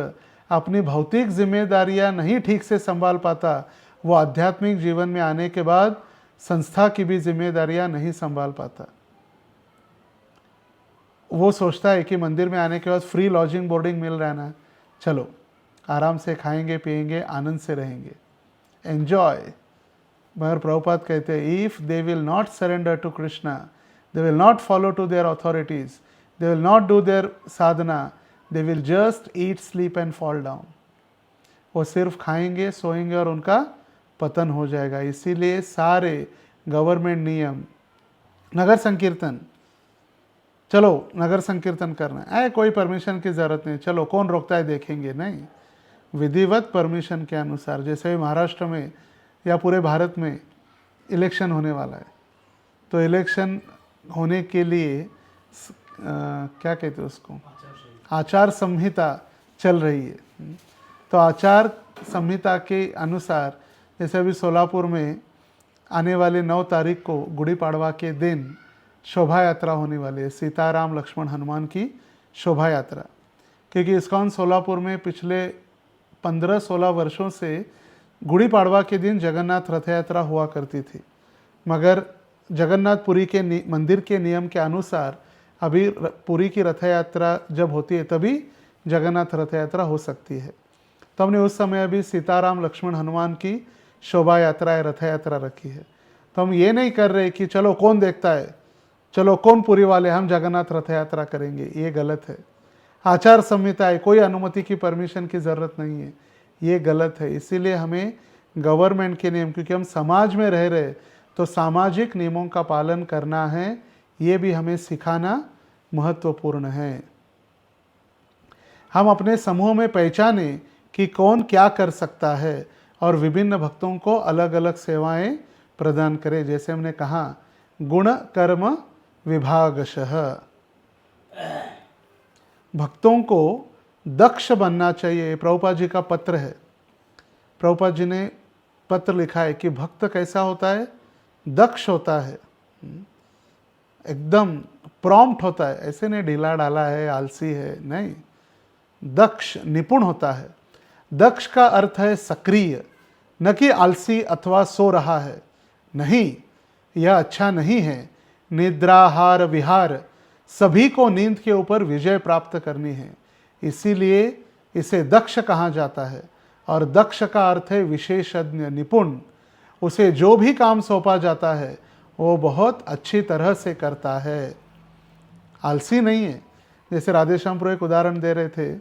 अपनी भौतिक जिम्मेदारियां नहीं ठीक से संभाल पाता, वो आध्यात्मिक जीवन में आने के बाद संस्था की भी जिम्मेदारियां नहीं संभाल पाता। वो सोचता है कि मंदिर में आने के बाद फ्री लॉजिंग बोर्डिंग मिल रहा है ना, चलो आराम से खाएंगे पिएंगे आनंद से रहेंगे, एंजॉय। मगर प्रभुपाद कहते हैं if they will not surrender to Krishna, they will not follow to their authorities, they will not do their sadhana, they will just eat sleep and fall down. वो सिर्फ खाएंगे सोएंगे और उनका पतन हो जाएगा। इसीलिए सारे गवर्नमेंट नियम, नगर संकीर्तन, चलो नगर संकीर्तन करना है, कोई परमिशन की ज़रूरत नहीं, चलो कौन रोकता है देखेंगे, नहीं, विधिवत परमिशन के अनुसार। जैसे महाराष्ट्र में या पूरे भारत में इलेक्शन होने वाला है, तो इलेक्शन होने के लिए क्या कहते हैं उसको, आचार संहिता चल रही है। तो आचार संहिता के अनुसार जैसे अभी सोलापुर में आने वाले 9 तारीख को गुड़ी पाड़वा के दिन शोभा यात्रा होने वाली है, सीताराम लक्ष्मण हनुमान की शोभा यात्रा। क्योंकि इस्कॉन सोलापुर में पिछले 15-16 वर्षों से गुड़ी पाड़वा के दिन जगन्नाथ रथ यात्रा हुआ करती थी, मगर जगन्नाथपुरी के मंदिर के नियम के अनुसार अभी पुरी की रथ यात्रा जब होती है तभी जगन्नाथ रथ यात्रा हो सकती है। तो हमने उस समय अभी सीताराम लक्ष्मण हनुमान की शोभा यात्रा या रथ यात्रा रखी है। तो हम ये नहीं कर रहे कि चलो कौन देखता है, चलो कौन पुरी वाले हम जगन्नाथ रथ यात्रा करेंगे, ये गलत है। आचार संहिता है, कोई अनुमति की परमिशन की ज़रूरत नहीं है, ये गलत है। इसीलिए हमें गवर्नमेंट के नियम, क्योंकि हम समाज में रह रहे तो सामाजिक नियमों का पालन करना है, ये भी हमें सिखाना महत्वपूर्ण है। हम अपने समूह में पहचाने कि कौन क्या कर सकता है और विभिन्न भक्तों को अलग अलग सेवाएं प्रदान करें। जैसे हमने कहा गुण कर्म विभागशः, भक्तों को दक्ष बनना चाहिए। प्रभुपाद जी का पत्र है, प्रभुपाद जी ने पत्र लिखा है कि भक्त कैसा होता है, दक्ष होता है, एकदम प्रॉम्प्ट होता है, ऐसे नहीं ढीला डाला है आलसी है, नहीं, दक्ष निपुण होता है। दक्ष का अर्थ है सक्रिय, न कि आलसी अथवा सो रहा है। नहीं, यह अच्छा नहीं है। निद्राहार विहार, सभी को नींद के ऊपर विजय प्राप्त करनी है, इसीलिए इसे दक्ष कहा जाता है। और दक्ष का अर्थ है विशेषज्ञ, निपुण। उसे जो भी काम सौंपा जाता है वो बहुत अच्छी तरह से करता है, आलसी नहीं है। जैसे राधेश्याम प्रभु एक उदाहरण दे रहे थे,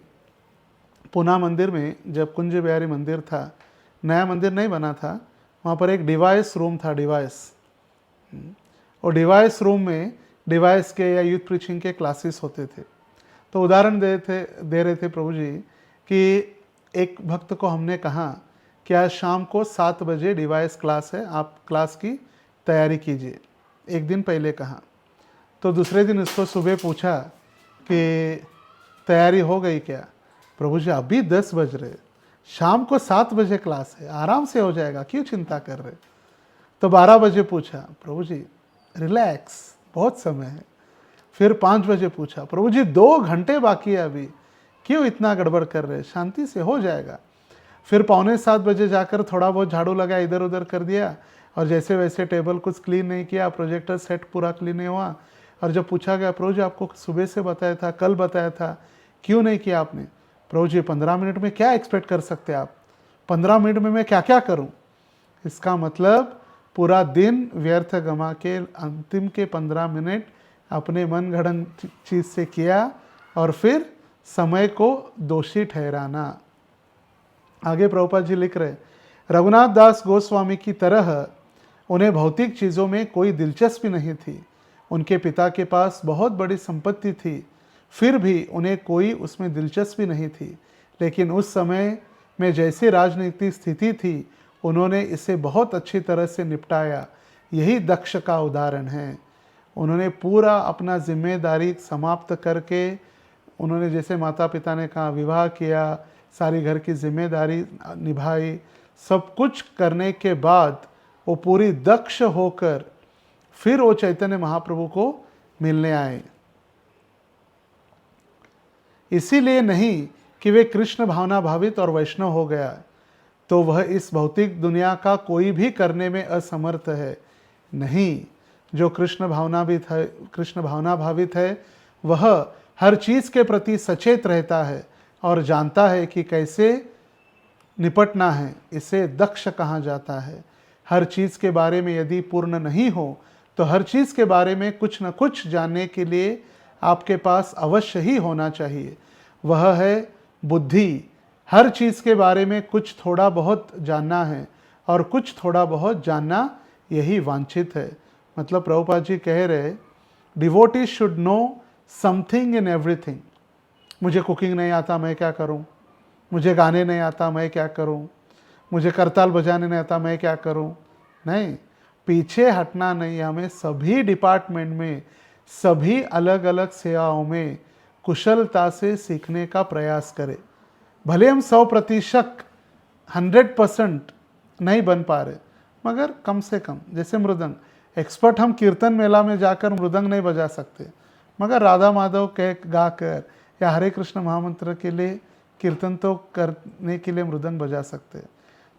पूना मंदिर में जब कुंज बिहारी मंदिर था, नया मंदिर नहीं बना था, वहाँ पर एक डिवाइस रूम था, डिवाइस। और डिवाइस रूम में डिवाइस के या यूथ प्रीचिंग के क्लासेस होते थे। तो उदाहरण दे रहे थे प्रभु जी कि एक भक्त को हमने कहा कि आज शाम को 7 बजे डिवाइस क्लास है, आप क्लास की तैयारी कीजिए। एक दिन पहले कहा, तो दूसरे दिन इसको सुबह पूछा कि तैयारी हो गई क्या? प्रभु जी अभी 10 बज रहे, शाम को 7 बजे क्लास है, आराम से हो जाएगा, क्यों चिंता कर रहे? तो 12 बजे पूछा, प्रभु जी रिलैक्स, बहुत समय है। फिर 5 बजे पूछा, प्रभु जी 2 घंटे बाकी है अभी, क्यों इतना गड़बड़ कर रहे? शांति से हो जाएगा। फिर 6:45 बजे जाकर थोड़ा बहुत झाड़ू लगा, इधर उधर कर दिया, और जैसे वैसे टेबल कुछ क्लीन नहीं किया, प्रोजेक्टर सेट पूरा क्लीन नहीं हुआ। और जब पूछा गया, प्रभु जी आपको सुबह से बताया था, कल बताया था, क्यों नहीं किया आपने? प्रभु जी 15 मिनट में क्या एक्सपेक्ट कर सकते आप? 15 मिनट में मैं क्या क्या करूं? इसका मतलब पूरा दिन व्यर्थ गमा के अंतिम के 15 मिनट अपने मन गढ़ंत चीज से किया, और फिर समय को दोषी ठहराना। आगे प्रभुपाद जी लिख रहे, रघुनाथ दास गोस्वामी की तरह उन्हें भौतिक चीज़ों में कोई दिलचस्पी नहीं थी। उनके पिता के पास बहुत बड़ी संपत्ति थी, फिर भी उन्हें कोई उसमें दिलचस्पी नहीं थी। लेकिन उस समय में जैसी राजनीतिक स्थिति थी, उन्होंने इसे बहुत अच्छी तरह से निपटाया। यही दक्ष का उदाहरण है। उन्होंने पूरा अपना जिम्मेदारी समाप्त करके, उन्होंने जैसे माता पिता ने कहा विवाह किया, सारी घर की जिम्मेदारी निभाई, सब कुछ करने के बाद वो पूरी दक्ष होकर फिर वो चैतन्य महाप्रभु को मिलने आए। इसीलिए नहीं कि वे कृष्ण भावना भावित और वैष्णव हो गया तो वह इस भौतिक दुनिया का कोई भी करने में असमर्थ है। नहीं, जो कृष्ण भावना भावित है वह हर चीज के प्रति सचेत रहता है और जानता है कि कैसे निपटना है। इसे दक्ष कहा जाता है। हर चीज के बारे में यदि पूर्ण नहीं हो तो हर चीज के बारे में कुछ न कुछ जानने के लिए आपके पास अवश्य ही होना चाहिए। वह है बुद्धि। हर चीज के बारे में कुछ थोड़ा बहुत जानना है और कुछ थोड़ा बहुत जानना यही वांछित है। मतलब प्रभुपाद जी कह रहे, devotee should know something in everything. मुझे कुकिंग नहीं आता, मैं क्या करूं? मुझे गाने नहीं आता, मैं क्या करूं? मुझे करताल बजाने नहीं आता, मैं क्या करूं? नहीं, पीछे हटना नहीं। हमें सभी डिपार्टमेंट में, सभी अलग अलग सेवाओं में कुशलता से सीखने का प्रयास करें। भले हम 100% 100% नहीं बन पा रहे, मगर कम से कम, जैसे मृदंग, एक्सपर्ट हम कीर्तन मेला में जाकर मृदंग नहीं बजा सकते, मगर राधा माधव कह गा कर या हरे कृष्ण महामंत्र के लिए कीर्तन तो करने के लिए मृदंग बजा सकते।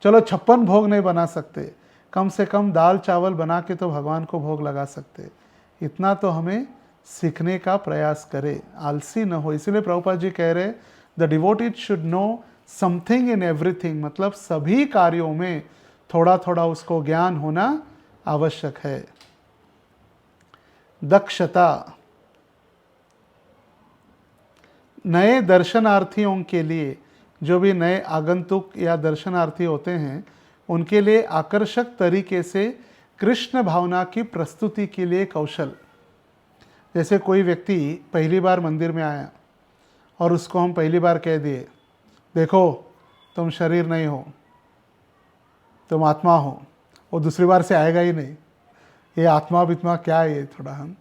चलो 56 भोग नहीं बना सकते, कम से कम दाल चावल बना के तो भगवान को भोग लगा सकते। इतना तो हमें सीखने का प्रयास करें, आलसी न हो। इसीलिए प्रभुपाद जी कह रहे, the devoted should know something in everything, मतलब सभी कार्यों में थोड़ा थोड़ा उसको ज्ञान होना आवश्यक है। दक्षता, नए दर्शनार्थियों के लिए, जो भी नए आगंतुक या दर्शनार्थी होते हैं, उनके लिए आकर्षक तरीके से कृष्ण भावना की प्रस्तुति के लिए कौशल। जैसे कोई व्यक्ति पहली बार मंदिर में आया और उसको हम पहली बार कह दिए, देखो तुम शरीर नहीं हो, तुम आत्मा हो, वो दूसरी बार से आएगा ही नहीं। ये आत्मा वित्मा क्या है, ये थोड़ा हम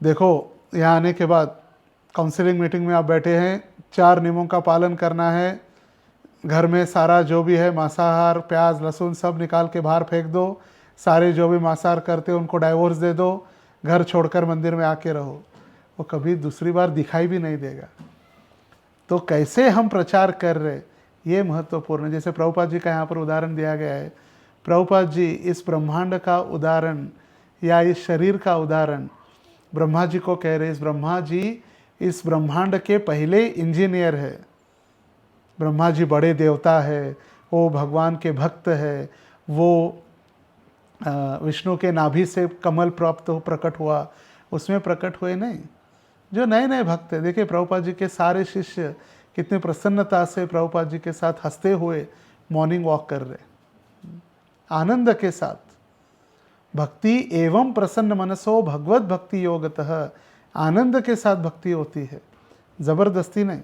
देखो। यहाँ आने के बाद काउंसलिंग मीटिंग में आप बैठे हैं, 4 नियमों का पालन करना है। घर में सारा जो भी है मांसाहार, प्याज लहसुन सब निकाल के बाहर फेंक दो। सारे जो भी मांसाहार करते हैं उनको डाइवोर्स दे दो। घर छोड़कर मंदिर में आके रहो। वो कभी दूसरी बार दिखाई भी नहीं देगा। तो कैसे हम प्रचार कर रहे, ये महत्वपूर्ण है। जैसे प्रभुपाद जी का यहाँ पर उदाहरण दिया गया है। प्रभुपाद जी इस ब्रह्मांड का उदाहरण या इस शरीर का उदाहरण ब्रह्मा जी को कह रहे। इस ब्रह्मा जी इस ब्रह्मांड के पहले इंजीनियर है। ब्रह्मा जी बड़े देवता है, वो भगवान के भक्त है, वो विष्णु के नाभि से कमल प्राप्त हो प्रकट हुआ, उसमें प्रकट हुए नहीं। जो नए नए भक्त हैं, देखिए प्रभुपाद जी के सारे शिष्य कितनी प्रसन्नता से प्रभुपाद जी के साथ हंसते हुए मॉर्निंग वॉक कर रहे, आनंद के साथ। भक्ति एवं प्रसन्न मनसो भगवत भक्ति योगतः, आनंद के साथ भक्ति होती है, ज़बरदस्ती नहीं।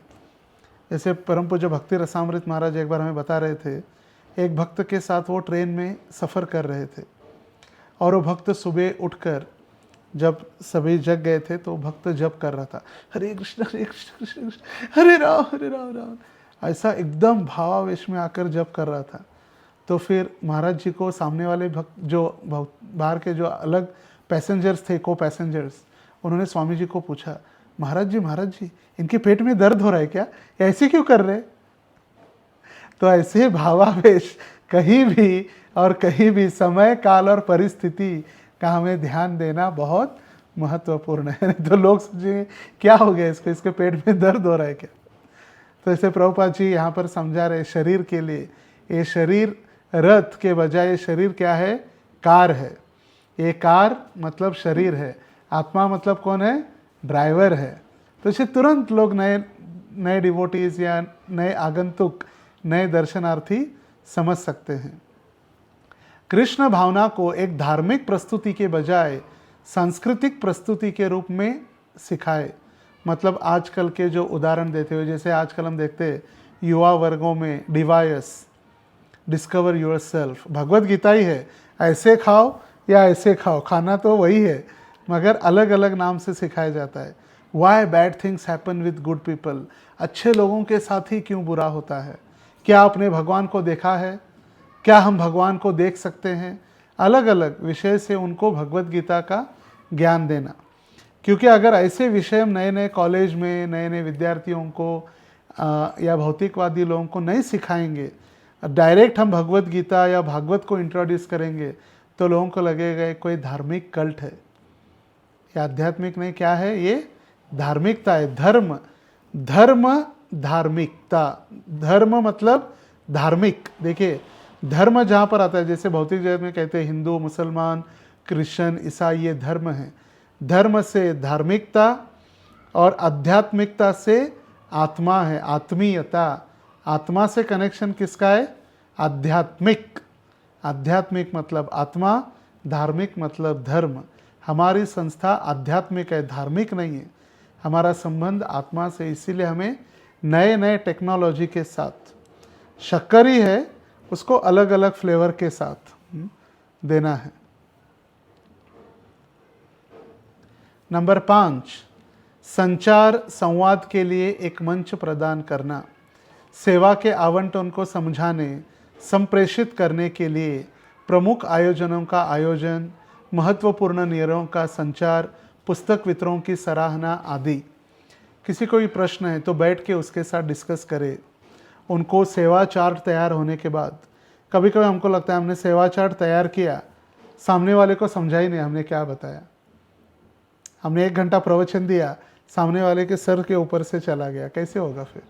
जैसे परम पूज्य भक्ति रसामृत महाराज एक बार हमें बता रहे थे, एक भक्त के साथ वो ट्रेन में सफ़र कर रहे थे और वो भक्त सुबह उठकर जब सभी जग गए थे तो भक्त जप कर रहा था, हरे कृष्ण कृष्ण कृष्ण हरे राम राम, ऐसा एकदम भावावेश में आकर जप कर रहा था। तो फिर महाराज जी को सामने वाले भक्त जो बाहर के जो अलग पैसेंजर्स थे, को पैसेंजर्स, उन्होंने स्वामी जी को पूछा, महाराज जी इनके पेट में दर्द हो रहा है क्या, ऐसे क्यों कर रहे? तो ऐसे भावावेश कहीं भी और कहीं भी समय काल और परिस्थिति का हमें ध्यान देना बहुत महत्वपूर्ण है। तो लोग सोचेंगे क्या हो गया इसको, इसके पेट में दर्द हो रहा है क्या? तो ऐसे प्रभुपाद जी यहाँ पर समझा रहे शरीर के लिए, ये शरीर रथ के बजाय ये शरीर क्या है, कार है। ये कार मतलब शरीर है, आत्मा मतलब कौन है, ड्राइवर है। तो इसे तुरंत लोग नए नए डिवोटीज या नए आगंतुक, नए दर्शनार्थी समझ सकते हैं। कृष्ण भावना को एक धार्मिक प्रस्तुति के बजाय सांस्कृतिक प्रस्तुति के रूप में सिखाए। मतलब आजकल के जो उदाहरण देते हुए, जैसे आजकल हम देखते हैं युवा वर्गों में device, discover yourself, Bhagavad Gita ही है, ऐसे खाओ या ऐसे खाओ, खाना तो वही है मगर अलग अलग नाम से सिखाया जाता है। Why bad things happen with good people, अच्छे लोगों के साथ ही क्यों बुरा होता है? क्या आपने भगवान को देखा है? क्या हम भगवान को देख सकते हैं? अलग अलग विषय से उनको भगवत गीता का ज्ञान देना। क्योंकि अगर ऐसे विषय हम नए नए कॉलेज में नए नए विद्यार्थियों को या भौतिकवादी लोगों को नहीं सिखाएंगे, डायरेक्ट हम भगवत गीता या भागवत को इंट्रोड्यूस करेंगे तो लोगों को लगेगा कोई धार्मिक कल्ट है। ये आध्यात्मिक नहीं, क्या है ये, धार्मिकता है। धर्म, धर्म धार्मिकता, धर्म मतलब धार्मिक। देखिए धर्म जहाँ पर आता है, जैसे भौतिक जगत में कहते हैं हिंदू, मुसलमान, क्रिश्चियन, ईसाई, ये धर्म है। धर्म से धार्मिकता और आध्यात्मिकता से आत्मा है, आत्मीयता। आत्मा से कनेक्शन किसका है, आध्यात्मिक। आध्यात्मिक मतलब आत्मा, धार्मिक मतलब धर्म। हमारी संस्था आध्यात्मिक है, धार्मिक नहीं है। हमारा संबंध आत्मा से, इसीलिए हमें नए नए टेक्नोलॉजी के साथ, शक्कर ही है उसको अलग अलग फ्लेवर के साथ देना है। नंबर 5, संचार संवाद के लिए एक मंच प्रदान करना। सेवा के आवंटन को समझाने, संप्रेषित करने के लिए प्रमुख आयोजनों का आयोजन, महत्वपूर्ण निर्णयों का संचार, पुस्तक वितरणों की सराहना आदि। किसी को भी प्रश्न है तो बैठ के उसके साथ डिस्कस करें। उनको सेवा चार्ट तैयार होने के बाद, कभी कभी हमको लगता है हमने सेवा चार्ट तैयार किया, सामने वाले को समझा ही नहीं हमने क्या बताया। हमने 1 घंटा प्रवचन दिया, सामने वाले के सर के ऊपर से चला गया, कैसे होगा फिर?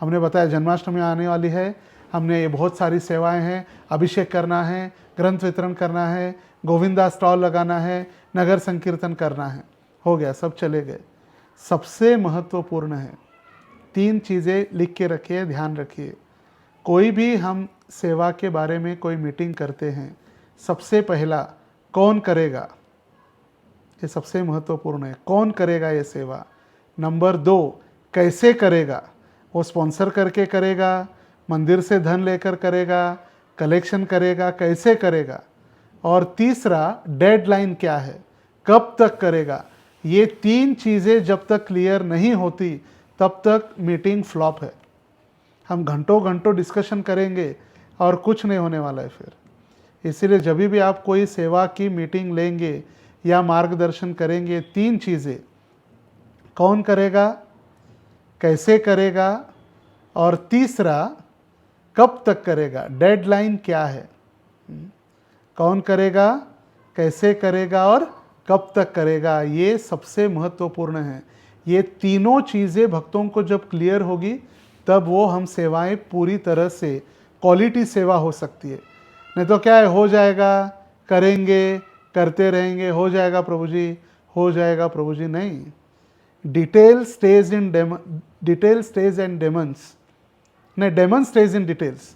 हमने बताया जन्माष्टमी आने वाली है, हमने ये बहुत सारी सेवाएं हैं, अभिषेक करना है, ग्रंथ वितरण करना है, गोविंदा स्टॉल लगाना है, नगर संकीर्तन करना है, हो गया, सब चले गए। सबसे महत्वपूर्ण है 3 चीज़ें लिख के रखिए, ध्यान रखिए। कोई भी हम सेवा के बारे में कोई मीटिंग करते हैं, सबसे पहला कौन करेगा, ये सबसे महत्वपूर्ण है। कौन करेगा ये सेवा? नंबर 2, कैसे करेगा? वो स्पॉन्सर करके करेगा, मंदिर से धन लेकर करेगा, कलेक्शन करेगा, कैसे करेगा? और तीसरा, डेडलाइन क्या है, कब तक करेगा? ये 3 चीज़ें जब तक क्लियर नहीं होती तब तक मीटिंग फ्लॉप है। हम घंटों घंटों डिस्कशन करेंगे और कुछ नहीं होने वाला है फिर। इसीलिए जब भी आप कोई सेवा की मीटिंग लेंगे या मार्गदर्शन करेंगे, 3 चीज़ें, कौन करेगा, कैसे करेगा, और तीसरा कब तक करेगा, डेडलाइन क्या है। कौन करेगा, कैसे करेगा और कब तक करेगा, ये सबसे महत्वपूर्ण है। ये तीनों चीज़ें भक्तों को जब क्लियर होगी तब वो हम सेवाएं पूरी तरह से क्वालिटी सेवा हो सकती है। नहीं तो क्या है, हो जाएगा, करेंगे, करते रहेंगे, हो जाएगा प्रभु जी, हो जाएगा प्रभु जी, नहीं। डिटेल स्टेज एंड डेमन्स, नहीं, डेमन स्टेज इन डिटेल्स।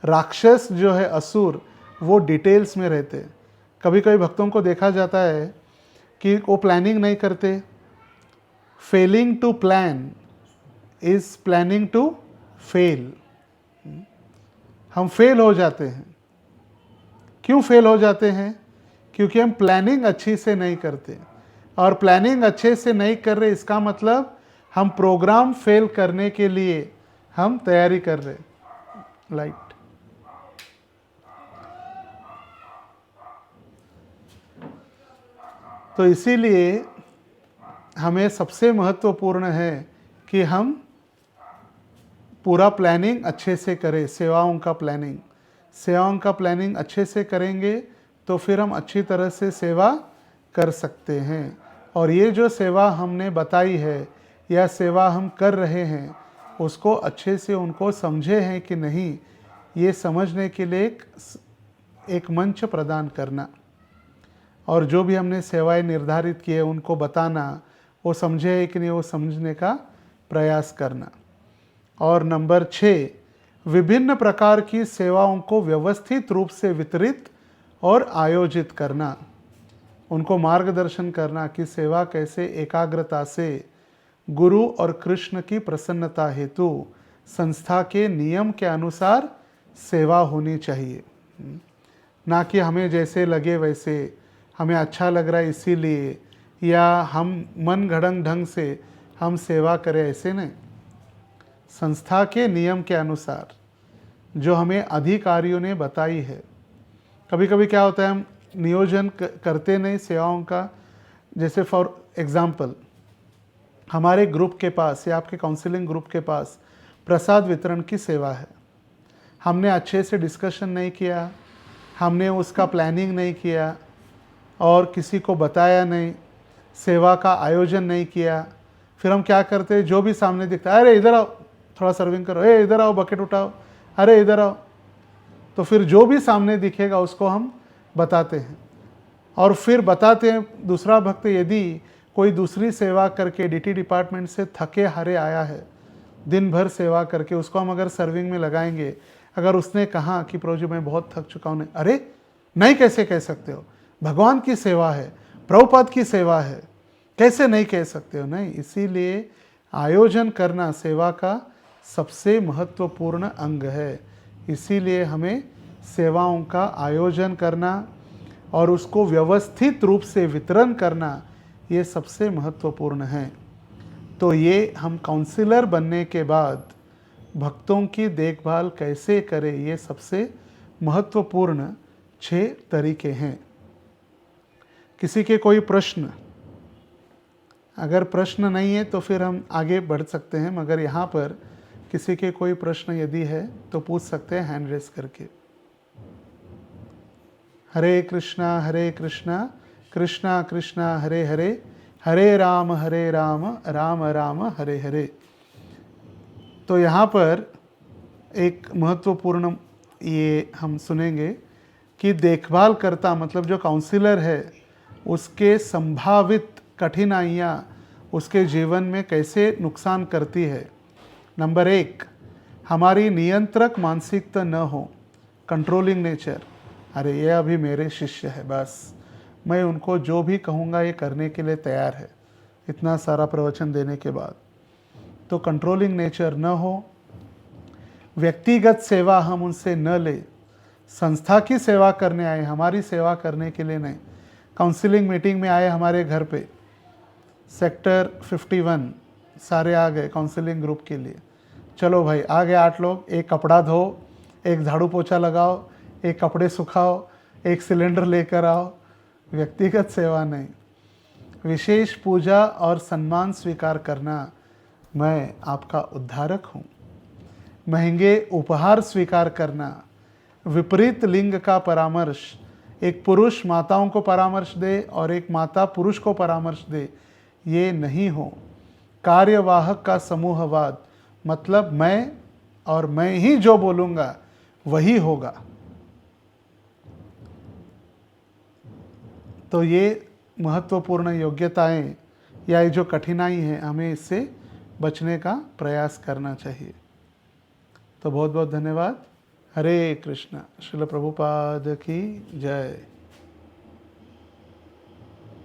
राक्षस जो है, असुर, वो डिटेल्स में रहते हैं। कभी कभी भक्तों को देखा जाता है कि वो प्लानिंग नहीं करते। Failing to plan is planning to fail. हम फेल हो जाते हैं। क्यों फेल हो जाते हैं? क्योंकि हम प्लानिंग अच्छी से नहीं करते, और प्लानिंग अच्छे से नहीं कर रहे, इसका मतलब हम प्रोग्राम फेल करने के लिए हम तैयारी कर रहे। लाइट। तो इसीलिए हमें सबसे महत्वपूर्ण है कि हम पूरा प्लानिंग अच्छे से करें। सेवाओं का प्लानिंग अच्छे से करेंगे तो फिर हम अच्छी तरह से सेवा कर सकते हैं। और ये जो सेवा हमने बताई है या सेवा हम कर रहे हैं, उसको अच्छे से उनको समझे हैं कि नहीं, ये समझने के लिए एक मंच प्रदान करना, और जो भी हमने सेवाएं निर्धारित की है उनको बताना, वो समझे है कि नहीं, वो समझने का प्रयास करना। और नंबर 6, विभिन्न प्रकार की सेवाओं को व्यवस्थित रूप से वितरित और आयोजित करना, उनको मार्गदर्शन करना कि सेवा कैसे एकाग्रता से गुरु और कृष्ण की प्रसन्नता हेतु संस्था के नियम के अनुसार सेवा होनी चाहिए। ना कि हमें जैसे लगे वैसे, हमें अच्छा लग रहा है इसीलिए, या हम मन घड़ंग ढंग से हम सेवा करें, ऐसे नहीं। संस्था के नियम के अनुसार जो हमें अधिकारियों ने बताई है। कभी कभी क्या होता है, हम नियोजन करते नहीं सेवाओं का। जैसे फॉर एग्जाम्पल, हमारे ग्रुप के पास या आपके काउंसलिंग ग्रुप के पास प्रसाद वितरण की सेवा है। हमने अच्छे से डिस्कशन नहीं किया, हमने उसका प्लानिंग नहीं किया, और किसी को बताया नहीं, सेवा का आयोजन नहीं किया। फिर हम क्या करते हैं, जो भी सामने दिखता है, अरे इधर आओ थोड़ा सर्विंग करो, ए इधर आओ बकेट उठाओ, अरे इधर आओ। तो फिर जो भी सामने दिखेगा उसको हम बताते हैं। और फिर बताते हैं, दूसरा भक्त यदि कोई दूसरी सेवा करके डीटी डिपार्टमेंट से थके हारे आया है, दिन भर सेवा करके, उसको हम अगर सर्विंग में लगाएंगे, अगर उसने कहा कि प्रभु जी मैं बहुत थक चुका हूँ, अरे नहीं, कैसे कह सकते हो, भगवान की सेवा है, प्रभुपाद की सेवा है, कैसे नहीं कह सकते हो। नहीं, इसीलिए आयोजन करना सेवा का सबसे महत्वपूर्ण अंग है। इसीलिए हमें सेवाओं का आयोजन करना और उसको व्यवस्थित रूप से वितरण करना, ये सबसे महत्वपूर्ण है। तो ये हम काउंसलर बनने के बाद भक्तों की देखभाल कैसे करें, ये सबसे महत्वपूर्ण 6 तरीके हैं। किसी के कोई प्रश्न, अगर प्रश्न नहीं है तो फिर हम आगे बढ़ सकते हैं, मगर यहाँ पर किसी के कोई प्रश्न यदि है तो पूछ सकते हैं हैंड रेस करके। हरे कृष्णा कृष्णा कृष्णा हरे हरे, हरे राम राम राम हरे हरे। तो यहाँ पर एक महत्वपूर्ण ये हम सुनेंगे कि देखभाल करता मतलब जो काउंसलर है, उसके संभावित कठिनाइयाँ उसके जीवन में कैसे नुकसान करती है। नंबर 1, हमारी नियंत्रक मानसिकता न हो, कंट्रोलिंग नेचर। अरे ये अभी मेरे शिष्य है, बस मैं उनको जो भी कहूँगा ये करने के लिए तैयार है, इतना सारा प्रवचन देने के बाद। तो कंट्रोलिंग नेचर न हो, व्यक्तिगत सेवा हम उनसे न ले, संस्था की सेवा करने आए, हमारी सेवा करने के लिए नहीं। काउंसलिंग मीटिंग में आए हमारे घर पे, सेक्टर 51 सारे आ गए काउंसलिंग ग्रुप के लिए, चलो भाई आ गए 8 लोग, एक कपड़ा धो, एक झाड़ू पोछा लगाओ, एक कपड़े सुखाओ, एक सिलेंडर लेकर आओ। व्यक्तिगत सेवा नहीं। विशेष पूजा और सम्मान स्वीकार करना, मैं आपका उद्धारक हूँ। महंगे उपहार स्वीकार करना, विपरीत लिंग का परामर्श, एक पुरुष माताओं को परामर्श दे और एक माता पुरुष को परामर्श दे, ये नहीं हो। कार्यवाहक का समूहवाद, मतलब मैं और मैं ही जो बोलूँगा वही होगा। तो ये महत्वपूर्ण योग्यताएं या ये जो कठिनाई है, हमें इससे बचने का प्रयास करना चाहिए। तो बहुत बहुत धन्यवाद। हरे कृष्णा। श्रील प्रभुपाद की जय।